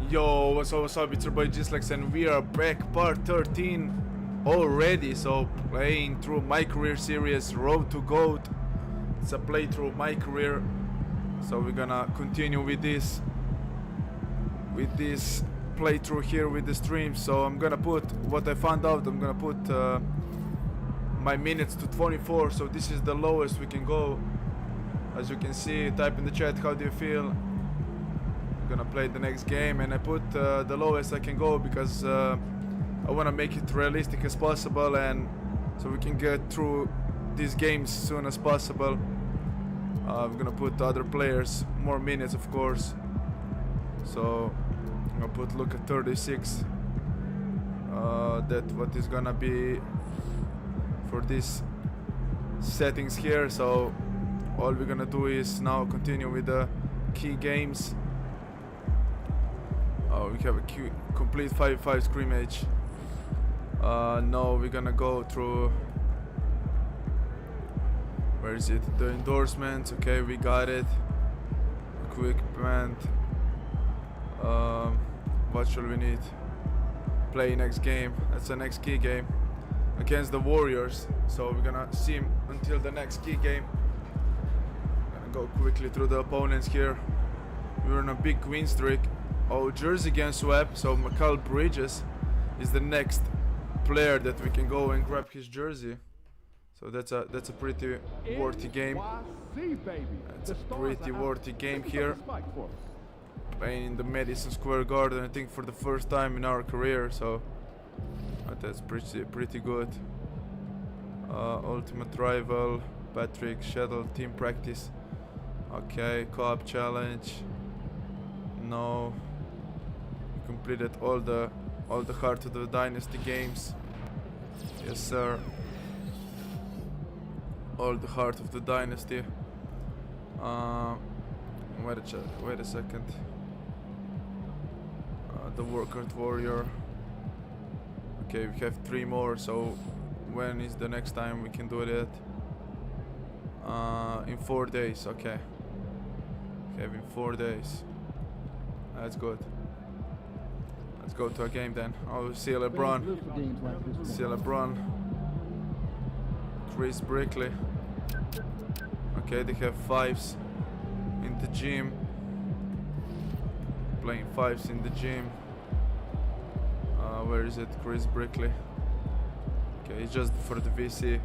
Yo, what's up, it's your boy GsnaGs and we are back, part 13 already. So playing through Mycareer series, Road to GOAT. It's a playthrough Mycareer. So we're gonna continue with this playthrough here with the stream. So I'm gonna put what I found out. I'm gonna put my minutes to 24. So this is the lowest we can go. As you can see, type in the chat how do you feel. Gonna play the next game, and I put the lowest I can go because I want to make it realistic as possible, and so we can get through these games as soon as possible. I'm gonna put other players more minutes, of course. So I'm gonna put look at 36. That what is gonna be for these settings here. So all we're gonna do is now continue with the key games. We have a complete 5v5 scrimmage. No, we're gonna go through. Where is it? The endorsements. Okay, we got it. Equipment. What should we need? Play next game. That's the next key game against the Warriors. So we're gonna see him until the next key game. Gonna go quickly through the opponents here. We're on a big win streak. Oh, jersey game swap. So Mycareer Bridges is the next player that we can go and grab his jersey. So that's a pretty worthy game. That's a pretty worthy game here. Playing in the Madison Square Garden, I think for the first time in our career. So that's pretty good. Ultimate Rival, Patrick, Shuttle, Team Practice. Okay, Co-op Challenge. No. Completed all the Heart of the Dynasty games. Yes, sir. All the Heart of the Dynasty. Wait a second. The Workout Warrior. Okay, we have 3 more. So when is the next time we can do that? In 4 days. Okay. We have in 4 days. That's good. Let's go to a game then. Oh, see LeBron. See LeBron. Chris Brickley. Okay, they have 5s in the gym. Playing 5s in the gym. Where is it? Chris Brickley. Okay, it's just for the VC.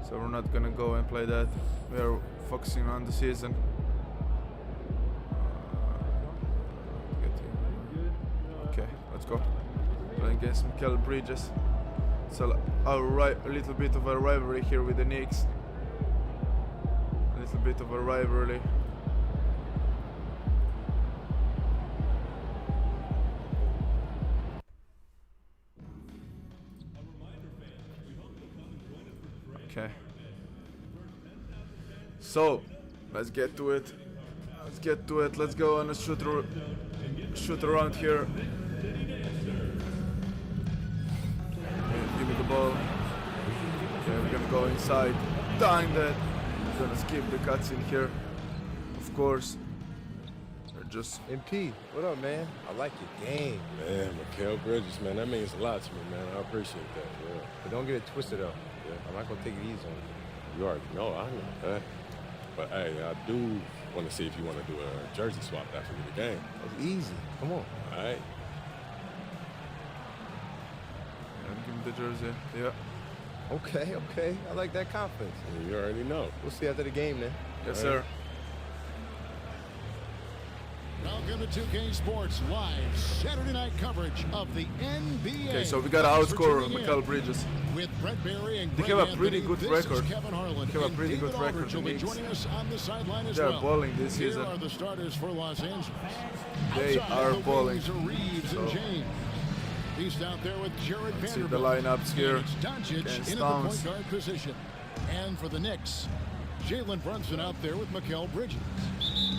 So we're not gonna go and play that. We are focusing on the season. Okay, let's go. Playing against Mycareer Bridges. It's a little bit of a rivalry here with the Knicks. A little bit of a rivalry. Okay. So, let's get to it. Let's go on a shoot around here. Give me the ball. Okay, we're gonna go inside. Dang that. We're gonna skip the cutscene here. Of course. They're just MP, what up, man? I like your game. Man, Mycareer Bridges, man, that means a lot to me, man. I appreciate that, yeah. But don't get it twisted up. Yeah. I'm not gonna take it easy on you. You already know, I know that. But hey, I do want to see if you want to do a jersey swap after the game. It's easy. Come on. All right. give me the jersey. Yeah. Okay. I like that confidence. You already know. We'll see after the game then. Yes, sir. Welcome to 2K Sports live Saturday night coverage of the NBA. Okay, so we got to outscore Mycareer Bridges. With Brett Barry and They Greg have a pretty Anthony, good this record. is Kevin Harlan, They have a and pretty David good record. Aldridge will be joining us on the sideline as They are well. balling this Here season. are the starters for Los Angeles. They Outside are the balling. wings are Reeves and James. He's out there with Jared Vanderbilt. See the lineups here. And it's Doncic Against in at the point guard position. And for the Knicks, Jalen Brunson out there with Mycareer Bridges.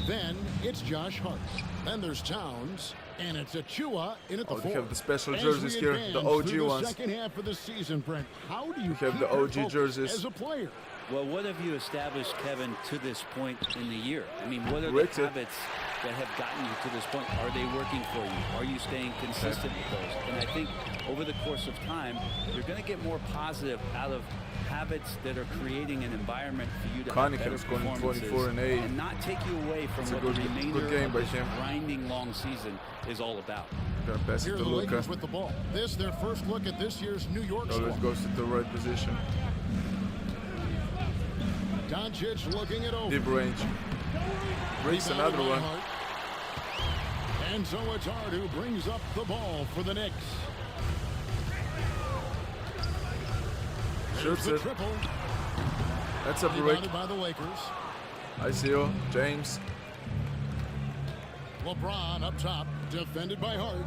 Then it's Josh Hart. Then there's Towns. And it's Achua in at the Oh, they fourth. have the special As jerseys we here, the advance OG through ones. The second half of the season, Brent. How do you We have keep the your OG focus jerseys. as a player? Well, what have you established, Kevin, to this point in the year? I mean, what are Ricked the it. habits that have gotten you to this point? Are they working for you? Are you staying consistent with those? And I think over the course of time, you're going to get more positive out of habits that are creating an environment for you to have better Cunniff's going performances 24-8. and not take you away from It's a what good- the remainder good game of by this him. grinding long season is all about. Gonna pass it Here are to the Luka. Lakers with the ball. This their first look at this year's New York Always squad. goes to the right position. Doncic looking it over. Deep range. Brings Rebounded another by one. Hart. And so it's Hart who brings up the ball for the Knicks. Shoots The it. triple. That's a break. Rebounded by the Lakers. I see you. James. LeBron up top, defended by Hart.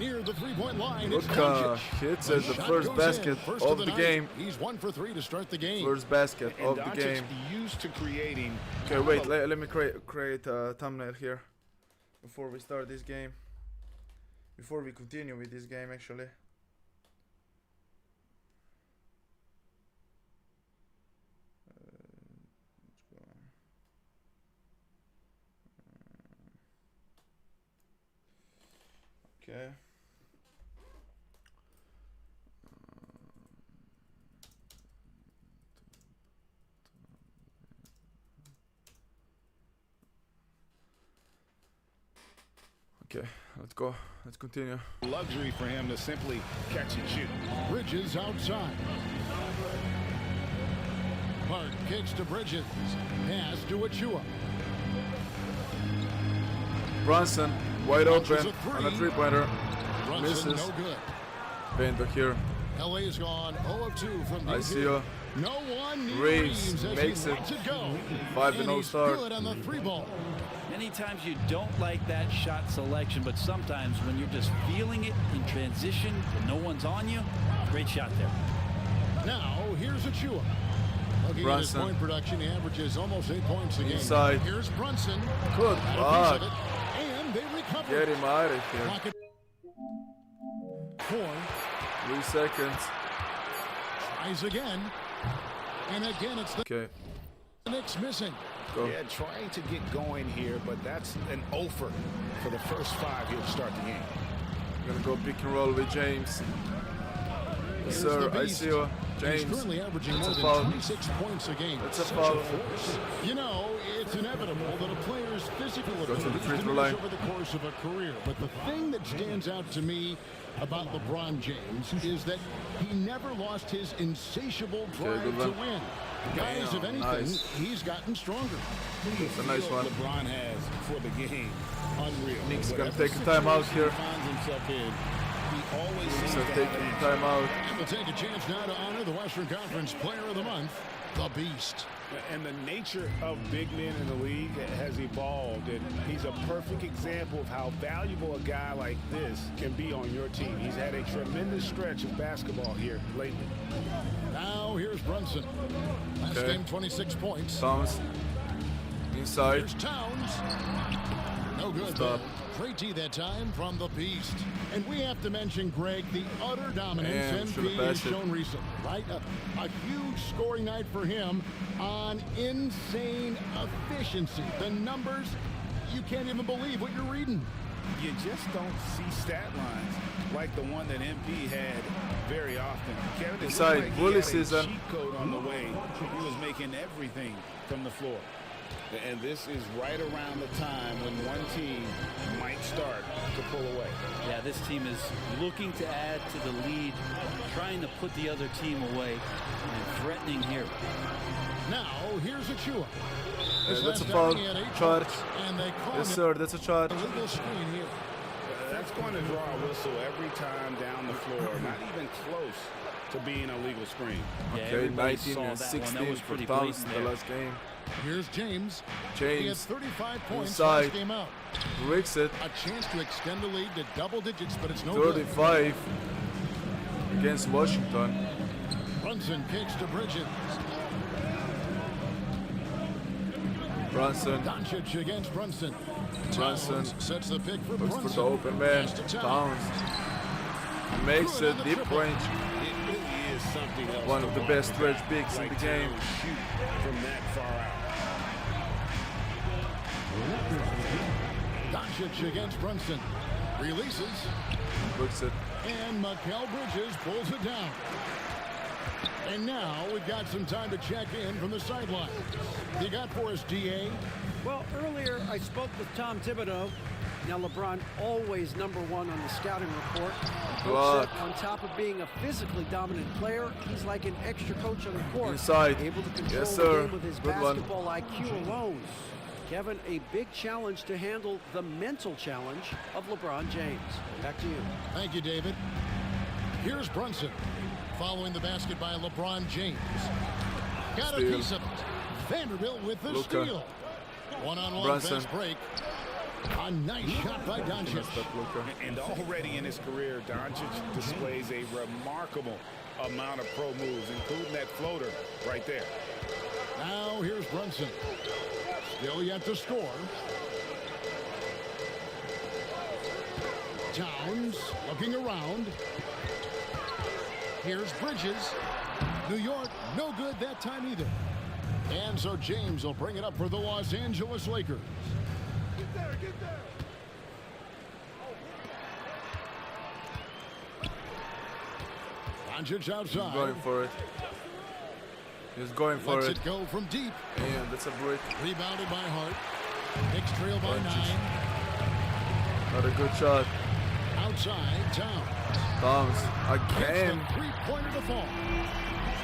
Near the three-point line, it's Luka Doncic. hits The at the shot first goes basket in. First of the the night. game. He's 1 for 3 to start the game. First basket And of the Doncic game. used to creating. Okay, wait. Let me create a thumbnail here before we start this game. Before we continue with this game, actually. Okay. Okay, let's go. Let's continue. Luxury for him to simply catch and shoot. Bridges outside. Hart kicks to Bridges. Pass to Achua. Brunson, wide Launches open a three. on a three-pointer. Brunson, Misses. no good. Bendo here. LA's gone 0 of 2 from deep. I see you. No one near Reeves as makes he it. lets it go. 5-0 he's start. good on the three ball. Many times you don't like that shot selection, but sometimes when you're just feeling it in transition and no one's on you, great shot there. Now here's Achua. Looking at his Brunson. point production, he averages almost 8 points a game. Inside. Here's Brunson. Good Got a block. piece of it, and they recover. Get him out of here. Clock at 4. 3 seconds. Tries again. And again, it's the Okay, Knicks missing. go. Yeah, trying to get going here, but that's an offer for the first 5 here to start the game. I'm gonna go pick and roll with James. Yes, Here's sir. the I beast. see you. He's James. currently averaging That's more a than foul. 26 points a game. That's a Such foul. force. You know, it's inevitable that a player's physical to the abilities free throw diminish line. over the course of a career. But the thing that stands out to me about LeBron James is that he never lost his insatiable drive good to one. win. Guys, if anything, nice. he's gotten stronger. That's a nice one. LeBron has for the game, unreal. Knicks gonna Whatever take a timeout situation here. he finds himself in, he always seems So to have taking an the answer. time out. And we'll take a chance now to honor the Western Conference Player of the Month, the Beast. And the nature of big men in the league has evolved, and he's a perfect example of how valuable a guy like this can be on your team. He's had a tremendous stretch of basketball here lately. Now here's Brunson. Last Okay. game, 26 points. Towns. Inside. Here's Towns. No good. Stop. Great D that time from the Beast. And we have to mention, Greg, the utter dominance Man, should've MP has passed it. shown recently, right? A huge scoring night for him on insane efficiency. The numbers, you can't even believe what you're reading. You just don't see stat lines like the one that MP had very often. Kevin, it looked Inside, like he bully had a season. cheat code on the way. He was making everything from the floor. And this is right around the time when one team might start to pull away. Yeah, this team is looking to add to the lead, trying to put the other team away, and threatening here. Now, here's Achua. His That's a last foul. outing, he had 8 Charge. points, and they call Yes, him sir. That's a charge. a legal screen here. That's going to draw a whistle every time down the floor. Not even close to being a legal screen. Yeah, Okay, everybody 19 saw and that one. 16 That was for pretty Towns in blatant the there. last game. Here's James. He had James 35 points inside. last game out. breaks it. A chance to extend the lead to double digits, but it's no good. 35 against Washington. Brunson kicks to Bridges. Brunson Doncic against Brunson. Brunson Towns sets the pick for looks Brunson. for the open man. Pass to Towns. Towns makes Good it on the deep triple. range. It really is something else. One to of the watch. best stretch bigs in Like the game. to shoot from that far out. Doncic against Brunson. Releases. Looks it. And Mikal Bridges pulls it down. And now we've got some time to check in from the sideline. You got for us, DA? Well, earlier I spoke with Tom Thibodeau. Now LeBron always #1 on the scouting report. Block. On top of being a physically dominant player, he's like an extra coach on the court. Inside. Able to control Yes, the sir. game with his Good one. basketball IQ alone. Kevin, a big challenge to handle the mental challenge of LeBron James. Back to you. Thank you, David. Here's Brunson. Following the basket by LeBron James. Got Steal. a piece of it. Vanderbilt with the Luka. steal. One-on-one Brunson. fast break. A nice shot by Doncic. Messed up, Luka. And already in his career, Doncic displays a remarkable amount of pro moves, including that floater right there. Now here's Brunson. Still yet to score. Towns looking around. Here's Bridges. New York, no good that time either. And so James will bring it up for the Los Angeles Lakers. Get there. Doncic outside. Going for it. He's going for Lets it. it go from deep. And that's a brick. Rebounded by Hart. Knicks trail by Doncic. 9. Not a good shot. Outside, Towns. Towns Gets again. the three-pointer to fall.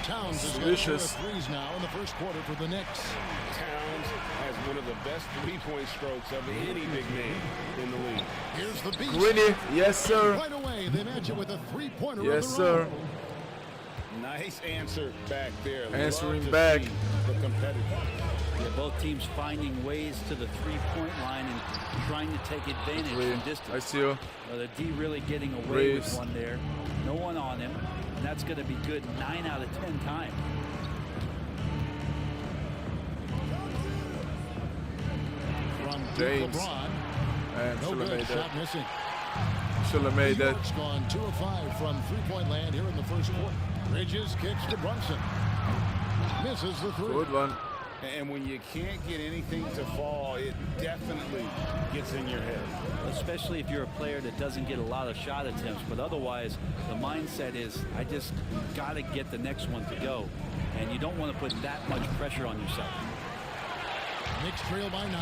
Towns has got Vicious. 4 threes now in the first quarter for the Knicks. Towns has one of the best three-point strokes of any big man in the league. Here's the beast. Grinny. Yes, sir. Right away, they match it with a three-pointer Yes, of their sir. own. Nice answer back there. Answering Love to back. see the competitor. Yeah, both teams finding ways to the three-point line and trying to take advantage Three. from distance. I see you. The D really getting away Reeves. with one there. No one on him. And that's going to be good 9 out of 10 times. From deep James. LeBron. And No should have good. made Shot that. missing. Should have made New that. York's gone 2 of 5 from three-point land here in the first quarter. Bridges kicks to Brunson. Misses the three. Good one. And when you can't get anything to fall, it definitely gets in your head. Especially if you're a player that doesn't get a lot of shot attempts. But otherwise, the mindset is, I just got to get the next one to go. And you don't want to put that much pressure on yourself. Knicks trail by 9.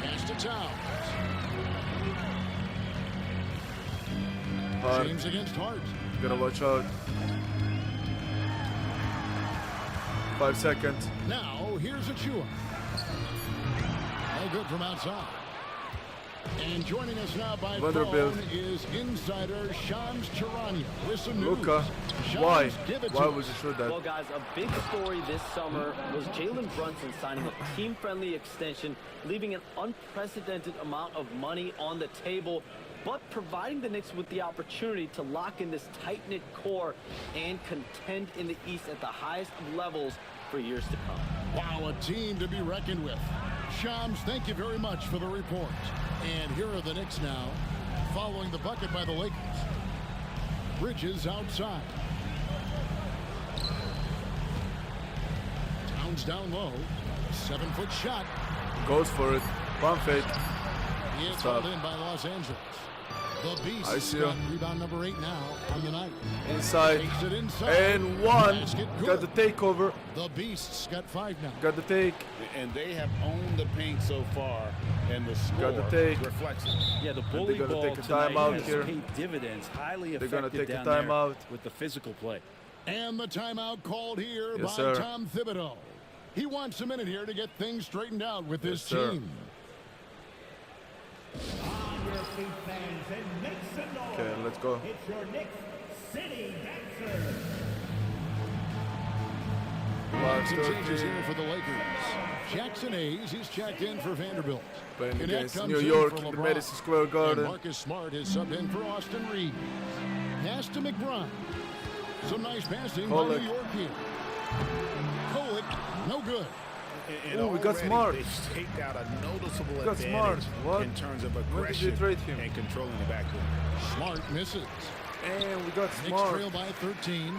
Pass to Towns. Hard. James against Hart. Gotta watch out. 5 seconds. Now, here's Achua. No good from outside. And joining us now by Vanderbilt. phone is insider Shams Charania with some news. Luka. Shams, Why? give it Why to would us. you shoot that? Well, guys, a big story this summer was Jalen Brunson signing a team-friendly extension, leaving an unprecedented amount of money on the table, but providing the Knicks with the opportunity to lock in this tight-knit core and contend in the East at the highest of levels for years to come. Wow, a team to be reckoned with. Shams, thank you very much for the report. And here are the Knicks now, following the bucket by the Lakers. Bridges outside. Towns down low. 7-foot shot. Goes for it. Pump fake. He is Stop. hauled in by Los Angeles. The Beast I see got him. rebound number 8 now on the night. Inside. Takes it inside. And one. Basket Got good. the takeover. The Beast's got 5 now. Got the take. And they have owned the paint so far, and the score Got the take. reflects it. Yeah, the bully gonna ball take a tonight timeout has here. paid dividends. Highly They're gonna effective take a down there timeout. with the physical play. And the timeout called here Yes, by sir. Tom Thibodeau. He wants a minute here to get things straightened out with this Yes, sir. team. Okay, let's go. It's your Knicks City Dancers. Some changes here for the Lakers. Jackson Hayes, he's checked in for Vanderbilt. Playing Gannett against comes New in York for in the LeBron. Madison Square And Garden. Marcus Smart is subbed in for Austin Reeves. Pass to McBride. Some nice passing by Kolek. New York here. Kolek, no good. And Oh, we got already Smart. They've staked out a noticeable We got advantage Smart. What? in terms of When did you aggression trade him? and controlling the backcourt. Smart misses. And we got Knicks Smart. trail by 13.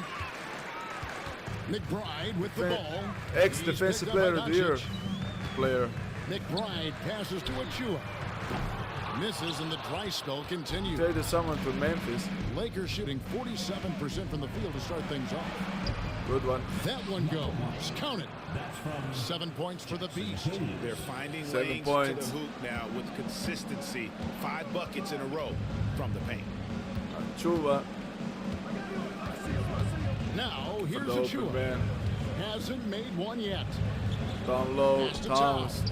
McBride with the ball. Ex-defensive He's picked player up of by the year. Doncic. Player. McBride passes to Achua. Misses and the dry spell continues. Traded someone to Memphis. Lakers shooting 47% from the field to start things off. Good one. That one goes. Count it. 7 points for the Beast. They're finding 7 lanes points. to the hoop now with consistency. 5 buckets in a row from the paint. Chuba. Now here's The open Achua. man. Hasn't made one yet. Down low. Pass to Towns.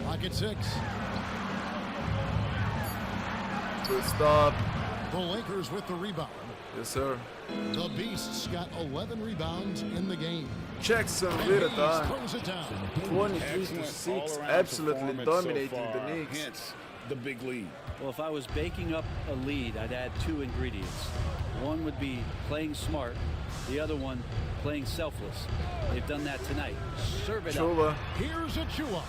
Clock at 6. Good stop. The Lakers with the rebound. Yes, sir. The Beasts got 11 rebounds in the game. Jackson And with a Hayes time. throws it down. 23 to 6. Absolutely dominating the Knicks. Hence the big lead. Well, if I was baking up a lead, I'd add 2 ingredients. One would be playing smart. The other one, playing selfless. They've done that tonight. Serve it up. Chuba. Here's Achua.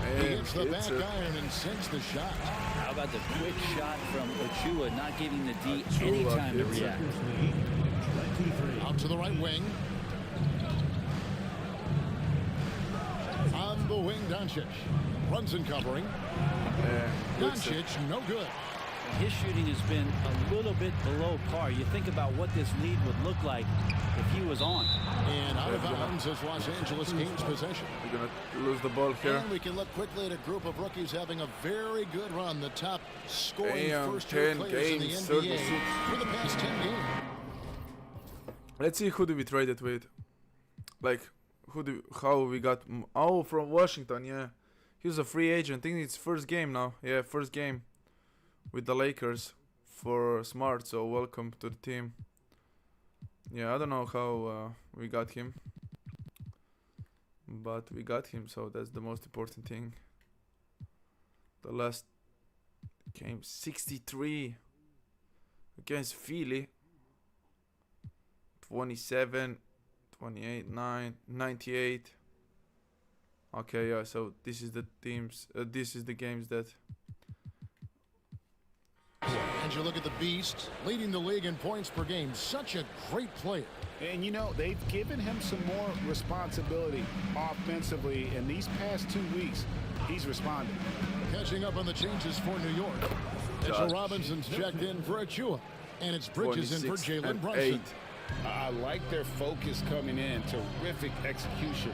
He And hits the hits back it. iron and sinks the shot. How about the quick shot from Achua, not giving the D Achua any time to hits it. react. Out to the right wing. On the wing, Doncic. Runs and covering. And hits it. Doncic, no good. His shooting has been a little bit below par. You think about what this lead would look like if he was on. And out of bounds as Los Angeles gains possession. We're going to lose the ball here. And we can look quickly at a group of rookies having a very good run. The top scoring Damn, first-year 10 players in the games, NBA 36. for the past 10 games. Let's see who do we trade it with. Like, how we got... Oh, from Washington, yeah. He was a free agent. I think it's first game now. Yeah, first game with the Lakers for Smart. So welcome to the team. Yeah, I don't know how we got him. But we got him, so that's the most important thing. The last game, 63 against Philly. 27, 28, 9, 98. Okay, yeah, so this is the teams, this is the games that... And you look at the Beast, leading the league in points per game. Such a great player. And, you know, they've given him some more responsibility offensively. In these past 2 weeks, he's responded. Catching up on the changes for New York. Mitchell Robinson's checked in for Achua. And it's Bridges in for 26 Jalen and Brunson. 8. I like their focus coming in. Terrific execution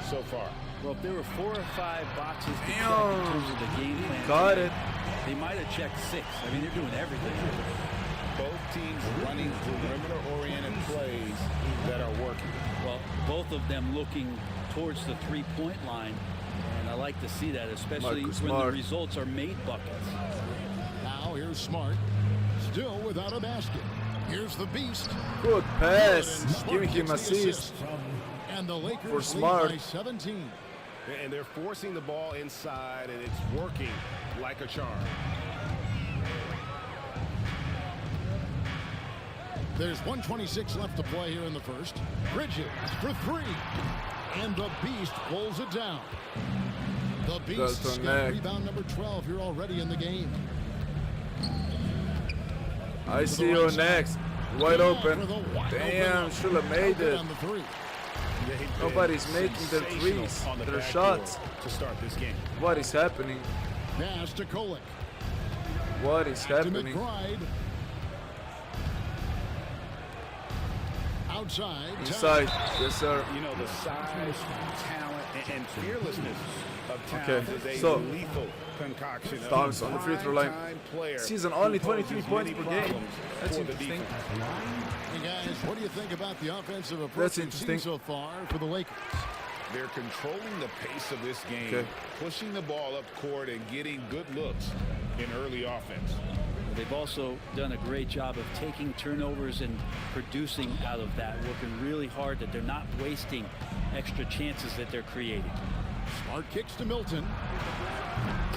so far. Well, if there were 4 or 5 boxes to check in Damn. terms of the game plan, Got it. they might have checked 6. I mean, they're doing everything. Both teams running perimeter-oriented plays that are working. Well, both of them looking towards the three-point line, and I like to see that, especially Marcus when the Smart. results are made buckets. Now here's Smart. Still without a basket. Here's the Beast. Good pass. Smart Giving him gets the assist. And the Lakers For lead Smart. by 17. And they're forcing the ball inside, and it's working like a charm. There's 1:26 left to play here in the first. Bridges for 3. And the Beast pulls it down. The Beast's Dalton got Neck. rebound number 12 here already in the game. I To see the you right side. next. Wide Yeah, open. for the wide Damn, open should have made good it. on the 3. They've been Nobody's making their sensational threes, on the their backdoor shots. to start this game. What is happening? Pass to Kolek. What is To happening? McBride. Outside. Inside. Yes, sir. You know, the size, talent, and fearlessness of Towns Okay, is a so, lethal concoction. of Towns on the free throw line. prime-time player Season who only poses 23 points many per game. problems That's for the interesting. defense. Hey guys, what do you think about the offensive approach That's we've seen interesting. so far for the Lakers? They're controlling the pace of this game, Okay. pushing the ball up court and getting good looks in early offense. They've also done a great job of taking turnovers and producing out of that, working really hard that they're not wasting extra chances that they're creating. Smart kicks to Milton.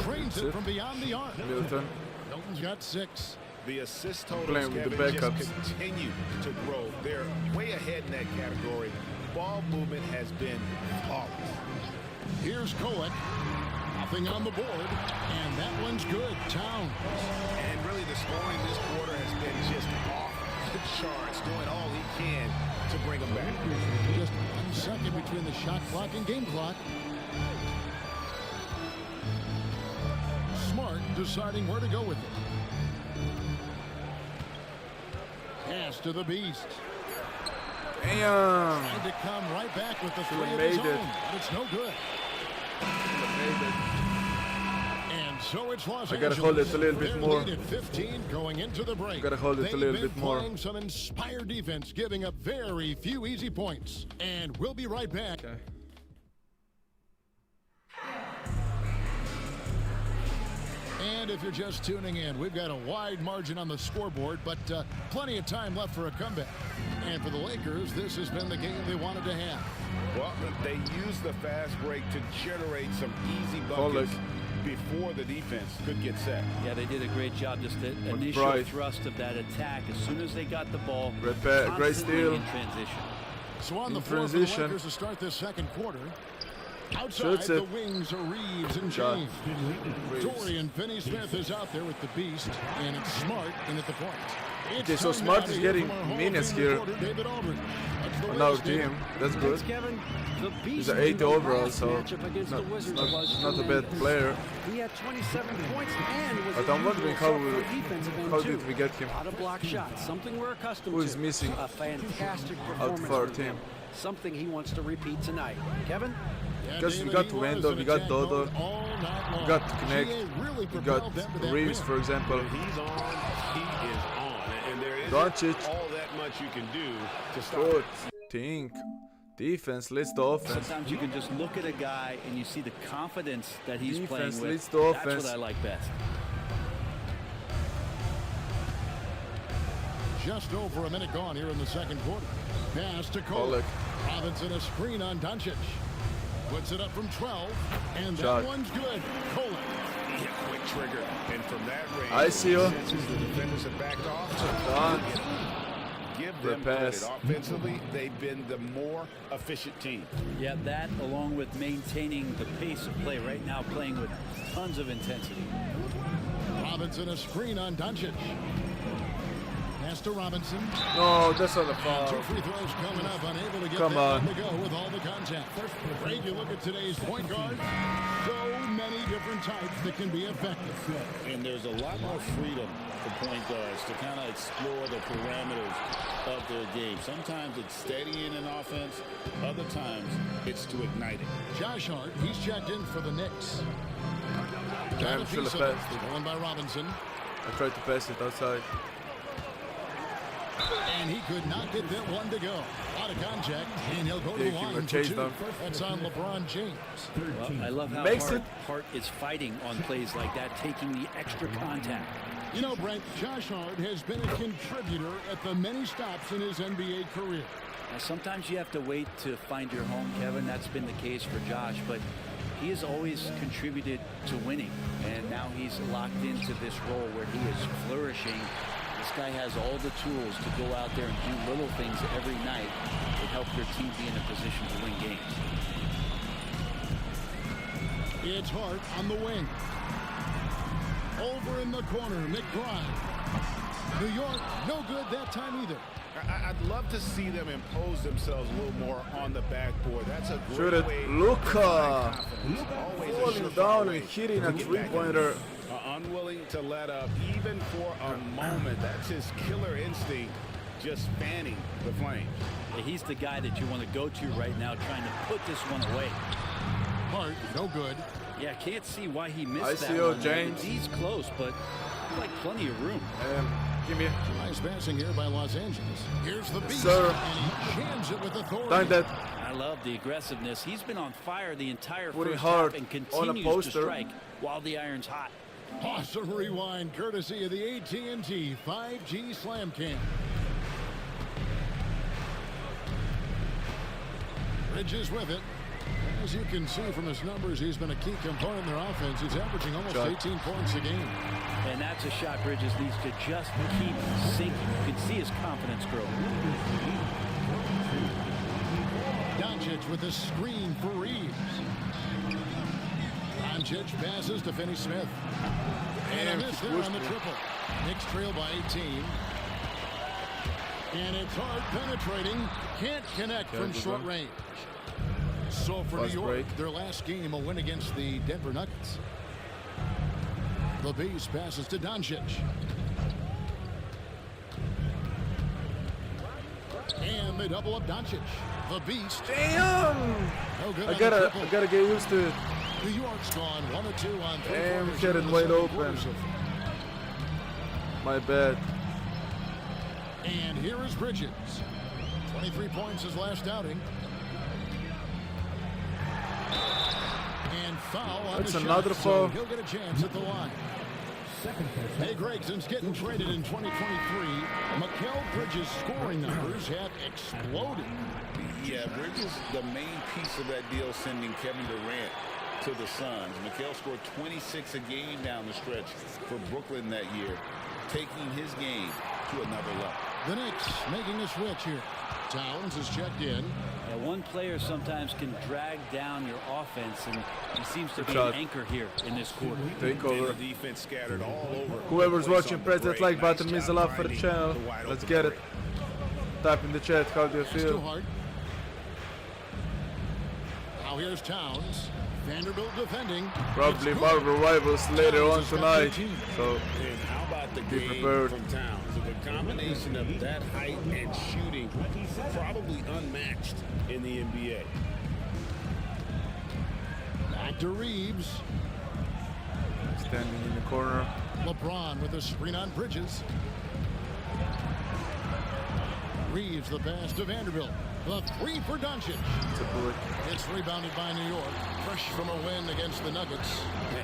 Trains it from beyond the arc. Milton. Milton's got 6. The assist totals, Playing with the Kevin, just backups. continue to grow. They're way ahead in that category ball movement has been flawless. Here's Kolek. Nothing on the board, and that one's good. Towns. And really, the scoring this quarter has been just off the charts, doing all he can to bring them back. Just 1 second between the shot clock and game clock. Smart deciding where to go with it. Pass to the beast. Damn. Trying to come right back with the Should've three of his made it. own, but it's no good. And so it's Los I gotta Angeles. hold it a little bit They're more. lead at 15 going into the break. Gotta hold it a little bit more. They've been playing some inspired defense, giving up very few easy points. And we'll be right back. Okay. And if you're just tuning in, we've got a wide margin on the scoreboard, but plenty of time left for a comeback. And for the Lakers, this has been the game they wanted to have. Well, they used the fast break to generate some easy buckets before the defense could get set. Yeah, they did a great job. Just the initial thrust of that attack. As soon as they got the ball, Great steal. in transition. So on the In floor for the transition. Lakers to start this second quarter. Outside Shoots the it. wings are Reeves and Shot. James. Reeves. Dorian Finney-Smith is out there with the beast, and it's Smart in at the point. Okay, so Smart is getting minutes here on our team. That's good. Thanks, Kevin. The beast He's an in 80 the overall, last so matchup against the Wizards was not a bad player. He had 27 points and was But I'm wondering how how did we get him? A lot of block shots, something we're accustomed Who is to. missing A fantastic out performance for our from team? him. Something he wants to repeat tonight. Kevin? Because we got Wendell, we got Dodo, we got Connect, we got Reeves, for example. He's on, he is on. And there isn't Doncic. all that much you can do to stop Good. it. Think. Defense leads the offense. Sometimes you can just look at a guy and you see the confidence that he's Defense playing leads with. the That's offense. what I like best. Just over a minute gone here in the second quarter. Pass to Kolek. Robinson a screen on Doncic. Puts it up from 12, and Shot. that one's good. Kolek. Yeah, quick trigger. And from that range, I see you. since the defenders have backed off, Done. give The them credit. pass. Offensively, they've been the more efficient team. Yeah, that along with maintaining the pace of play right now, playing with tons of intensity. Robinson a screen on Doncic. Pass to Robinson. No, that's not a Two foul. free throws coming up, unable to get Come that on. one to go with all the contact. Great, you look at today's point guard. So many different types that can be effective. And there's a lot more freedom for point guards to kind of explore the parameters of their game. Sometimes it's steadying an offense. Other times it's to ignite it. Josh Hart, he's checked in for the Knicks. Damn, should have passed it. Stolen by Robinson. I tried to pass it outside. And he could not get that one to go. Out of contact, and he'll go to Yeah, the he line would for chase two. them. That's on LeBron James. Well, I love how Makes Hart is fighting on plays like that, taking the extra contact. You know, Brent, Josh Hart has been a contributor at the many stops in his NBA career. Now, sometimes you have to wait to find your home, Kevin. That's been the case for Josh, but he has always contributed to winning, and now he's locked into this role where he is flourishing. This guy has all the tools to go out there and do little things every night to help their team be in a position to win games. It's Hart on the wing. Over in the corner, McBride. New York, no good that time either. I'd love to see them impose themselves a little more on the backboard. That's a Shoot great it. way. Luka. Always a Falling surefire down way and hitting to a get back in three-pointer. this. Unwilling to let up even for a moment. That's his killer instinct, just fanning the flames. Yeah, he's the guy that you want to go to right now, trying to put this one away. Hart, no good. Yeah, can't see why he missed I that see you, one. James. He's close, but like plenty of room. Give me. Nice passing here by Los Angeles. Here's the beast. Sir. And he jams it with authority. Done that. I love the aggressiveness. He's been on fire the entire Putting first hard half and on a continues to poster. strike while the iron's hot. Awesome rewind, courtesy of the AT&T 5G Slam Cam. Bridges with it. As you can see from his numbers, he's been a key component in their offense. He's averaging almost 18 points a game. And that's a shot Bridges needs to just keep sinking. You can see his confidence grow. Doncic with a screen for Reeves. Doncic passes to Finney-Smith. And a miss there on the triple. Knicks trail by 18. And it's hard penetrating. Can't connect from short range. So for New York, their last game, a win against the Denver Nuggets. The Beast passes to Doncic. And they double up Doncic. The Beast. Damn! No good I gotta get used to it. New York's gone 1 or 2 on 3 Damn, quarters get it in the wide second open. quarter. My bad. And here is Bridges. 23 points his last outing. And foul on That's the another shot, foul. so he'll get a chance at the line. Hey, Greg, since getting traded in 2023, Mikal Bridges' scoring numbers have exploded. Yeah, Bridges, the main piece of that deal, sending Kevin Durant to the Suns. Mikal scored 26 a game down the stretch for Brooklyn that year, taking his game to another level. The Knicks making a switch here. Towns is checked in. One player sometimes can drag down your offense, and he seems to be shot. an anchor here in this quarter. Take over. The defense scattered all over. Whoever's watching, press that like button. Means a lot for the channel. Let's get it. Type in the chat. How do you Too feel? hard. Now here's Towns. Vanderbilt defending. Probably It's more good. rivals later on Towns has got tonight. 13. So And how about the Be game prepared. from Towns? The combination of that height and shooting, probably unmatched in the NBA. Back to Reeves. standing in the corner. LeBron with a screen on Bridges. Reeves the pass to Vanderbilt. The three for Doncic. It's a bullet. It's rebounded by New York. Fresh from a win against the Nuggets.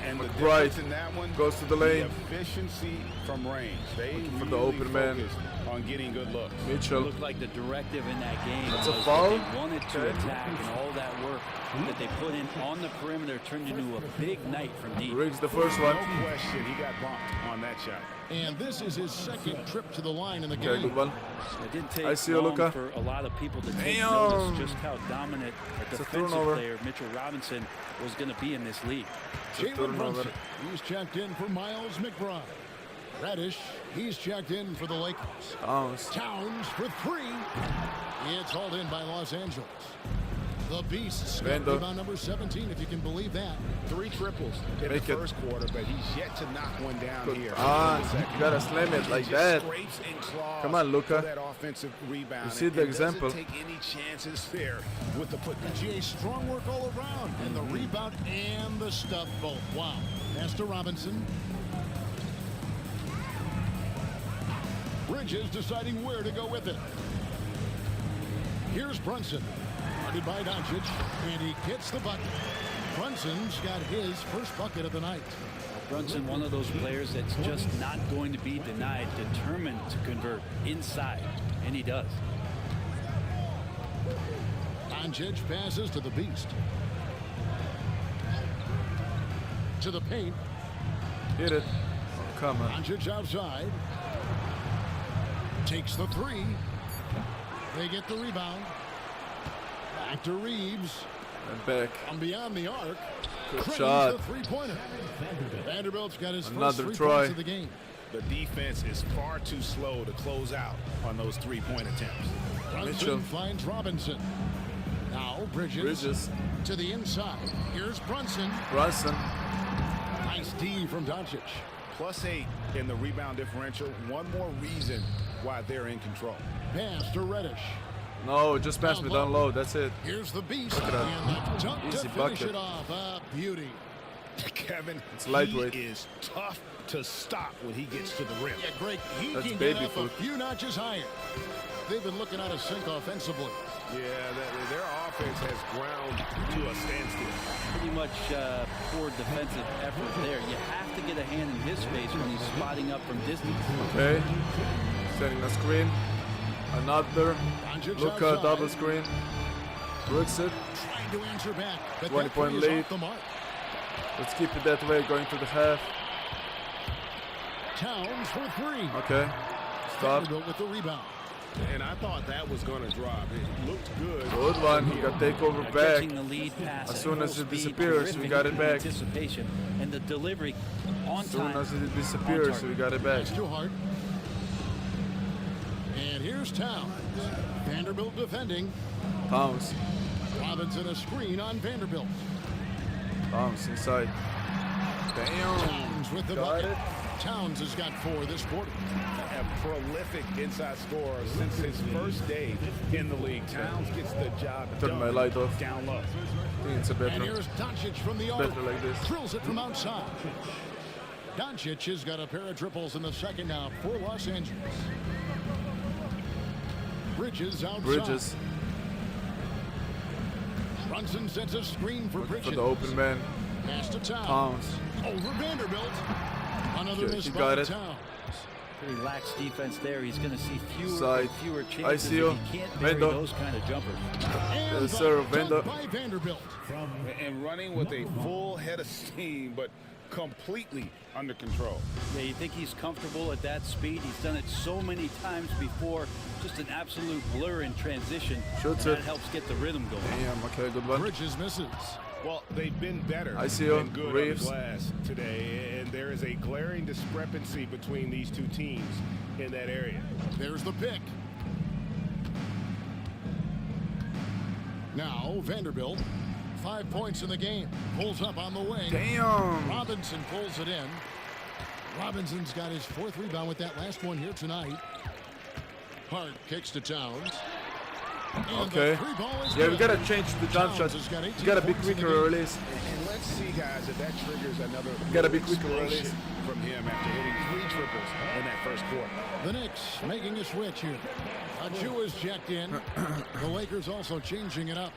And the McBride difference in that one goes to the lane. The efficiency from range. They for the really open man. focused on getting good looks. It Mitchell. looked like the directive in that game That's was a foul? that they wanted to attack, and all that work that they put in on the perimeter turned into a big night from deep. Riggs the first No one. question, he got bumped on that shot. And this is his second trip to the line in the Okay, game. good one. It didn't take I see you, long Luka. for a lot of people to take Damn. notice just how dominant a It's a defensive turnover. player Mitchell Robinson was going to be in this league. Jalen turnover. Brunson, he's checked in for Miles McBride. Reddish, he's checked in for the Lakers. Towns for three. It's hauled in by Los Angeles. The Beasts got Randall. rebound number 17, if you can believe that. 3 triples in Make the it. first quarter, but he's yet to knock one down Good. here. You gotta slam it like Just that. scrapes and claws Come on, Luka. for that offensive rebound. You see the and example. Doesn't take any chances there with the putback. Jay, strong work all around. And the rebound and the stuff both. Wow. Pass to Robinson. Bridges deciding where to go with it. Here's Brunson. Guarded by Doncic. And he gets the bucket. Brunson's got his first bucket of the night. Brunson, one of those players that's just not going to be denied, determined to convert inside, and he does. Doncic passes to the Beast. To the paint. Hit it. Oh, come on. Doncic outside. Takes the three. They get the rebound. Back to Reeves. And back. From beyond the arc. Good Cranes shot. the three-pointer. Vanderbilt's got his Another first 3 try. points of the game. The defense is far too slow to close out on those 3-point attempts. Mitchell. Brunson finds Robinson. Now Bridges. To the inside. Here's Brunson. Nice D from Doncic. +8 in the rebound differential. One more reason why they're in control. Pass to Reddish. No, just pass me down low. That's it. Here's the Beast. Look at that. And the dunk Easy to finish bucket. it off. A beauty. Kevin, It's lightweight. he is tough to stop when he gets to the rim. Yeah, Greg, he That's can baby get up food. a few notches higher. They've been looking out of sync offensively. Yeah, their offense has ground to a standstill. Pretty much poor defensive effort there. You have to get a hand in his face when he's spotting up from distance. Okay. Setting a screen. Another. Doncic Luka outside. double screen. Brooks it. Trying to answer back, but 20-point that three is lead. off the mark. Let's keep it that way going to the half. Towns for three. Okay. Stop. Vanderbilt with the rebound. And I thought that was going to drop. It looked good. Good one. He got takeover back. Catching the lead pass As at soon full as it speed, disappears, we terrific got it back. Anticipation and the delivery on As soon time. as it disappears, we got it back. It's too hard. And here's Towns. Vanderbilt defending. Towns. Robinson a screen on Vanderbilt. Towns inside. Damn. Towns with the Got bucket. it. Towns has got 4 this quarter. A prolific inside scorer since his first day in the league. Towns gets the job Turn done my light off. down low. I think it's a And better. here's Doncic from the arc. Better like this. Drills it from outside. Doncic has got a pair of triples in the second now for Los Angeles. Bridges outside. Bridges Brunson sets a screen for Bridges. for the open man. Pass to Towns. Towns. Over Vanderbilt. Another Okay, miss he by got it. Towns. Pretty lax defense there. He's going to see fewer Side. and fewer I chances see if you. he can't bury Vendo. those kind of jumpers. And Yes, sir, the Vendo. dunk by Vanderbilt. And running with a full head of steam, but completely under control. Yeah, you think he's comfortable at that speed? He's done it so many times before. Just an absolute blur in transition. Shoots and it. that helps get the rhythm going. Damn. Okay, good one. Bridges misses. Well, they've been better I see you, and good Reeves. on the glass today, and there is a glaring discrepancy between these two teams in that area. There's the pick. Now Vanderbilt, 5 points in the game. Pulls up on the wing. Damn. Robinson pulls it in. Robinson's got his 4th rebound with that last one here tonight. Hart kicks to Towns. And Okay. the 3-ball is Yeah, we good. gotta change the jump Towns shot. has got 18 You gotta be points in the quicker game. release. And let's see, guys, if that triggers another Gotta be little quicker explosion release. from him after hitting 3 triples in that first quarter. The Knicks making a switch here. Achu is checked in. The Lakers also changing it up.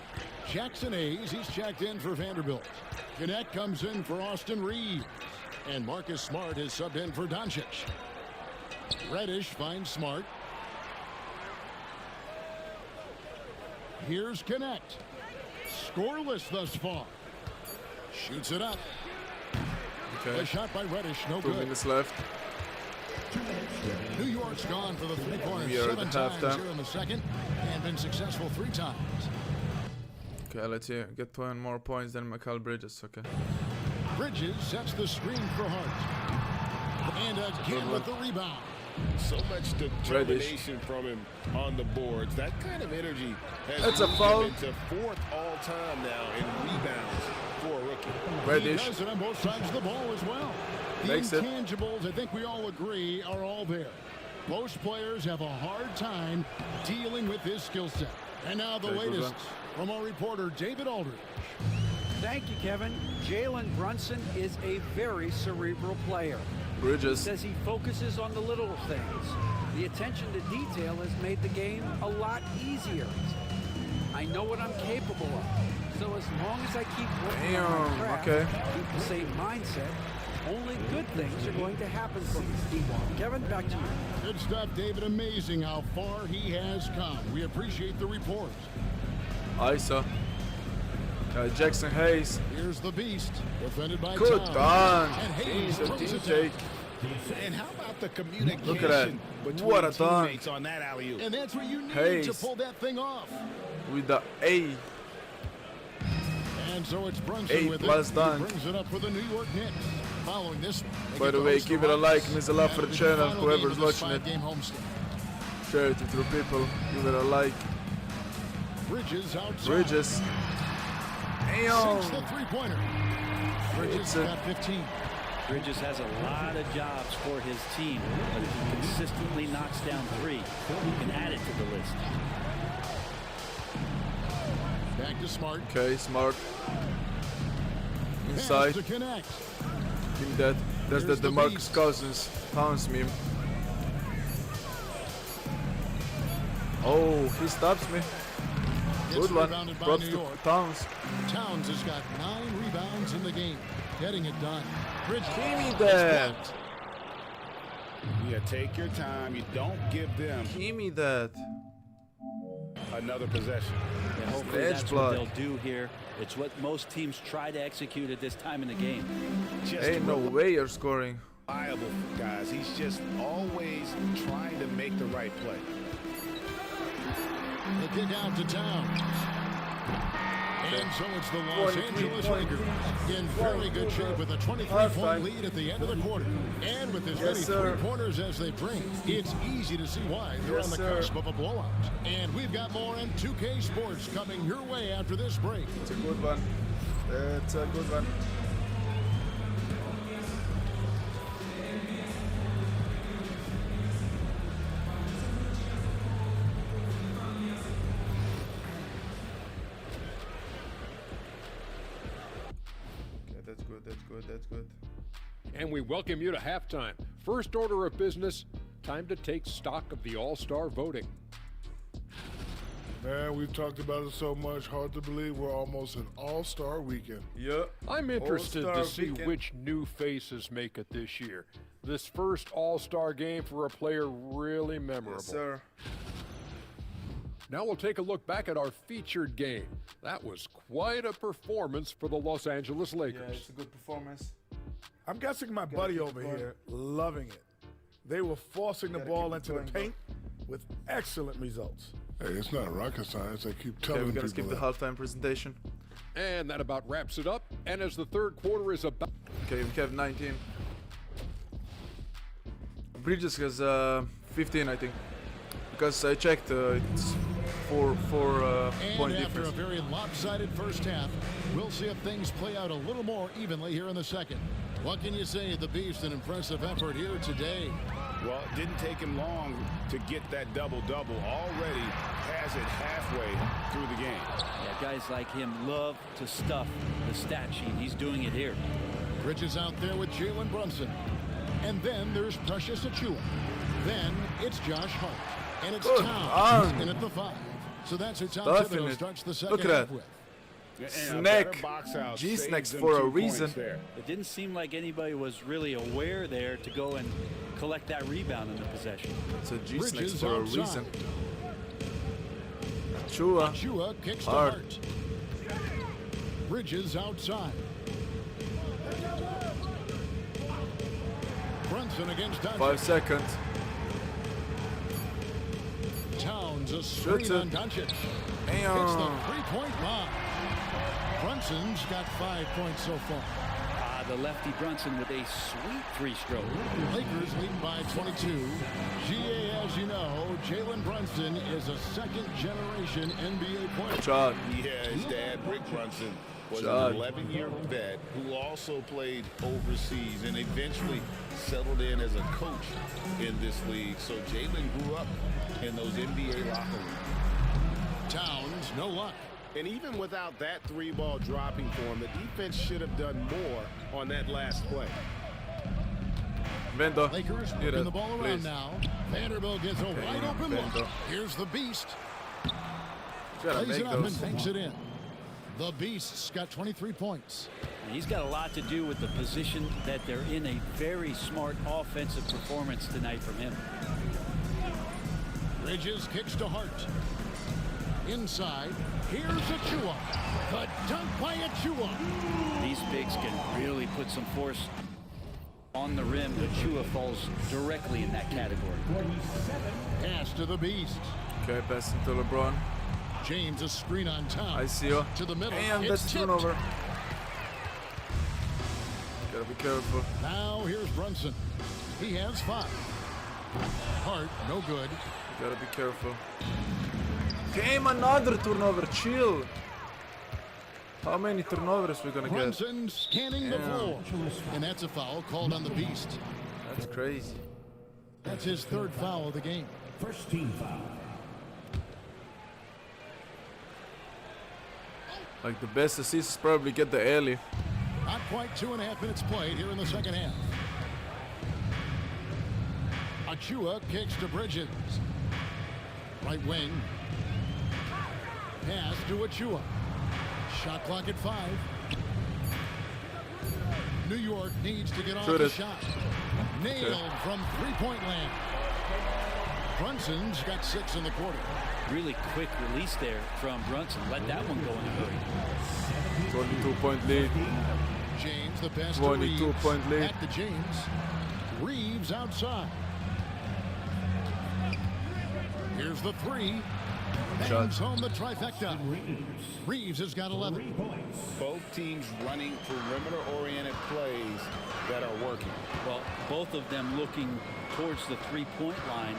Jackson Hayes, he's checked in for Vanderbilt. Gannett comes in for Austin Reeves. And Marcus Smart is subbed in for Doncic. Reddish finds Smart. Here's Connect. Scoreless thus far. Shoots it up. Okay. A shot by Reddish, no 2 good. minutes left. New York's gone for the 3-pointers We are at 7 the times halftime. here in the second and been successful 3 times. Okay, let's see. Get 20 more points than Mikal Bridges. Okay. Bridges sets the screen for Hart. And again with the rebound. So much determination from him on the boards. That kind of energy has That's a moved foul. him into 4th all-time now in rebounds for a rookie. He Reddish. does it on both sides of the ball as well. The Makes it. intangibles, I think we all agree, are all there. Most players have a hard time dealing with his skill set. And now the Very good latest from our reporter, David Aldridge. Thank you, Kevin. Jalen Brunson is a very cerebral player. Bridges. Says he focuses on the little things. The attention to detail has made the game a lot easier. I know what I'm capable of. So as long as I keep working on my Damn, craft, okay. keep the same mindset, only good things are going to happen for me. Kevin, back to you. Good stuff, David. Amazing how far he has come. We appreciate the report. Isa. Jackson Hayes. Here's the beast, defended by Good Towns. done. And Hayes Jeez, throws it DJ. down. And how about the communication Look at that. between What a dunk. teammates on that alley-oop? And that's what you need Hayes. to pull that thing off. With the A. And so it's Brunson 8 with plus it. done. He brings it up for the New York Knicks. Following this one, they By get the to way, host give the it a like, Rockets. means a lot for the That'll be channel, final whoever's game of this watching it. 5-game homestand. Share it with your people. Give it a like. Bridges outside. Bridges. Sinks the Damn. three-pointer. Bridges It's a- got 15. Bridges has a lot of jobs for his team, but if he consistently knocks down 3, he can add it to the list. Back to Smart. Okay, Smart. Pass Inside. to Connect. Give me that. That's the Here's the DeMarcus beast. Cousins Towns meme. Oh, he stops me. Gets Good one. rebounded by Props New to York. Towns. Towns has got 9 rebounds in the game. Getting it done. Bridges. Give me is that. blocked. Yeah, take your time. You don't give them Give me that. another possession. And hopefully Edge that's block. what they'll do here. It's what most teams try to execute at this time in the game. Just Ain't no way you're scoring. reliable, guys. He's just always trying to make the right play. The kick out to Towns. And so it's the Los Angeles Lakers in very good shape with a 23-point lead at the end of the quarter. And with as many three-pointers as they bring, it's easy to see why they're on the cusp of a blowout. And we've got more in 2K Sports coming your way after this break. It's a good one. It's a good one. That's good. And we welcome you to halftime. First order of business, time to take stock of the All-Star voting. Man, we've talked about it so much, hard to believe we're almost an All-Star weekend. Yeah. I'm interested to see which new faces make it this year. This first All-Star game for a player really memorable. Yes, sir. Now we'll take a look back at our featured game. That was quite a performance for the Los Angeles Lakers. Yeah, it's a good performance. I'm guessing my buddy over here loving it. They were forcing the ball into the paint with excellent results. Hey, it's not rocket science. I keep telling we people gotta skip the halftime presentation. And that about wraps it up. And as the third quarter is about... Okay, we have 19. Bridges has 15, I think. Because I checked, it's four point and after difference. a very lopsided first half, we'll see if things play out a little more evenly here in the second. What can you say? The Beast, an impressive effort here today. Well, it didn't take him long to get that double-double. Already has it halfway through the game. Yeah, guys like him love to stuff the stat sheet. He's doing it here. Bridges out there with Jalen Brunson. And then there's Precious Achua. Then it's Josh Hart. And it's Towns in at the 5. So that's who Tom Thibodeau starts the second half with. GsnaGs for a reason. It didn't seem like anybody was really aware there to go and collect that rebound in the possession. So GsnaGs for a reason. Achua kicks to Hart. Bridges outside. Brunson against Doncic. 5 seconds. Towns a screen on Doncic. It's the three-point line. Brunson's got 5 points so far. The lefty Brunson with a sweet three-stroke. Lakers leading by 22. GA, as you know, Jalen Brunson is a second-generation NBA player. Yeah, his dad, Rick Brunson, was an 11-year vet who also played overseas and eventually settled in as a coach in this league. So Jalen grew up in those NBA locker rooms. Towns, no luck. And even without that three-ball dropping for him, the defense should have done more on that last play. Vendo. Lakers moving the ball around now. Vanderbilt gets a wide-open look. Here's the Beast. Plays it up and banks it in. The Beast's got 23 points. He's got a lot to do with the position that they're in. A very smart offensive performance tonight from him. Bridges kicks to Hart. Inside, here's Achua. The dunk by Achua. These bigs can really put some force on the rim. Achua falls directly in that category. Pass to the Beast. Okay, pass to LeBron. James a screen on Towns. I see you. To the middle. And that's turnover. Gotta be careful. Now here's Brunson. He has 5. Hart, no good. Gotta be careful. Game, another turnover. Chill. How many turnovers we gonna Brunson scanning the floor. And that's a foul called on the Beast. That's crazy. That's his 3rd foul of the game. First team foul. Like the best assists probably get the alley. Not quite 2.5 minutes played here in the second half. Achua kicks to Bridges. Right wing. Pass to Achua. Shot clock at 5. New York needs to get off the shot. Nailed from three-point land. Brunson's got 6 in the quarter. Really quick release there from Brunson. Let that one go in a hurry. 22-point lead. James, the best 22-point lead. At the James. Reeves outside. Here's the 3. Bangs home the trifecta. Reeves has got 11. Both teams running perimeter-oriented plays that are working. Well, both of them looking towards the three-point line.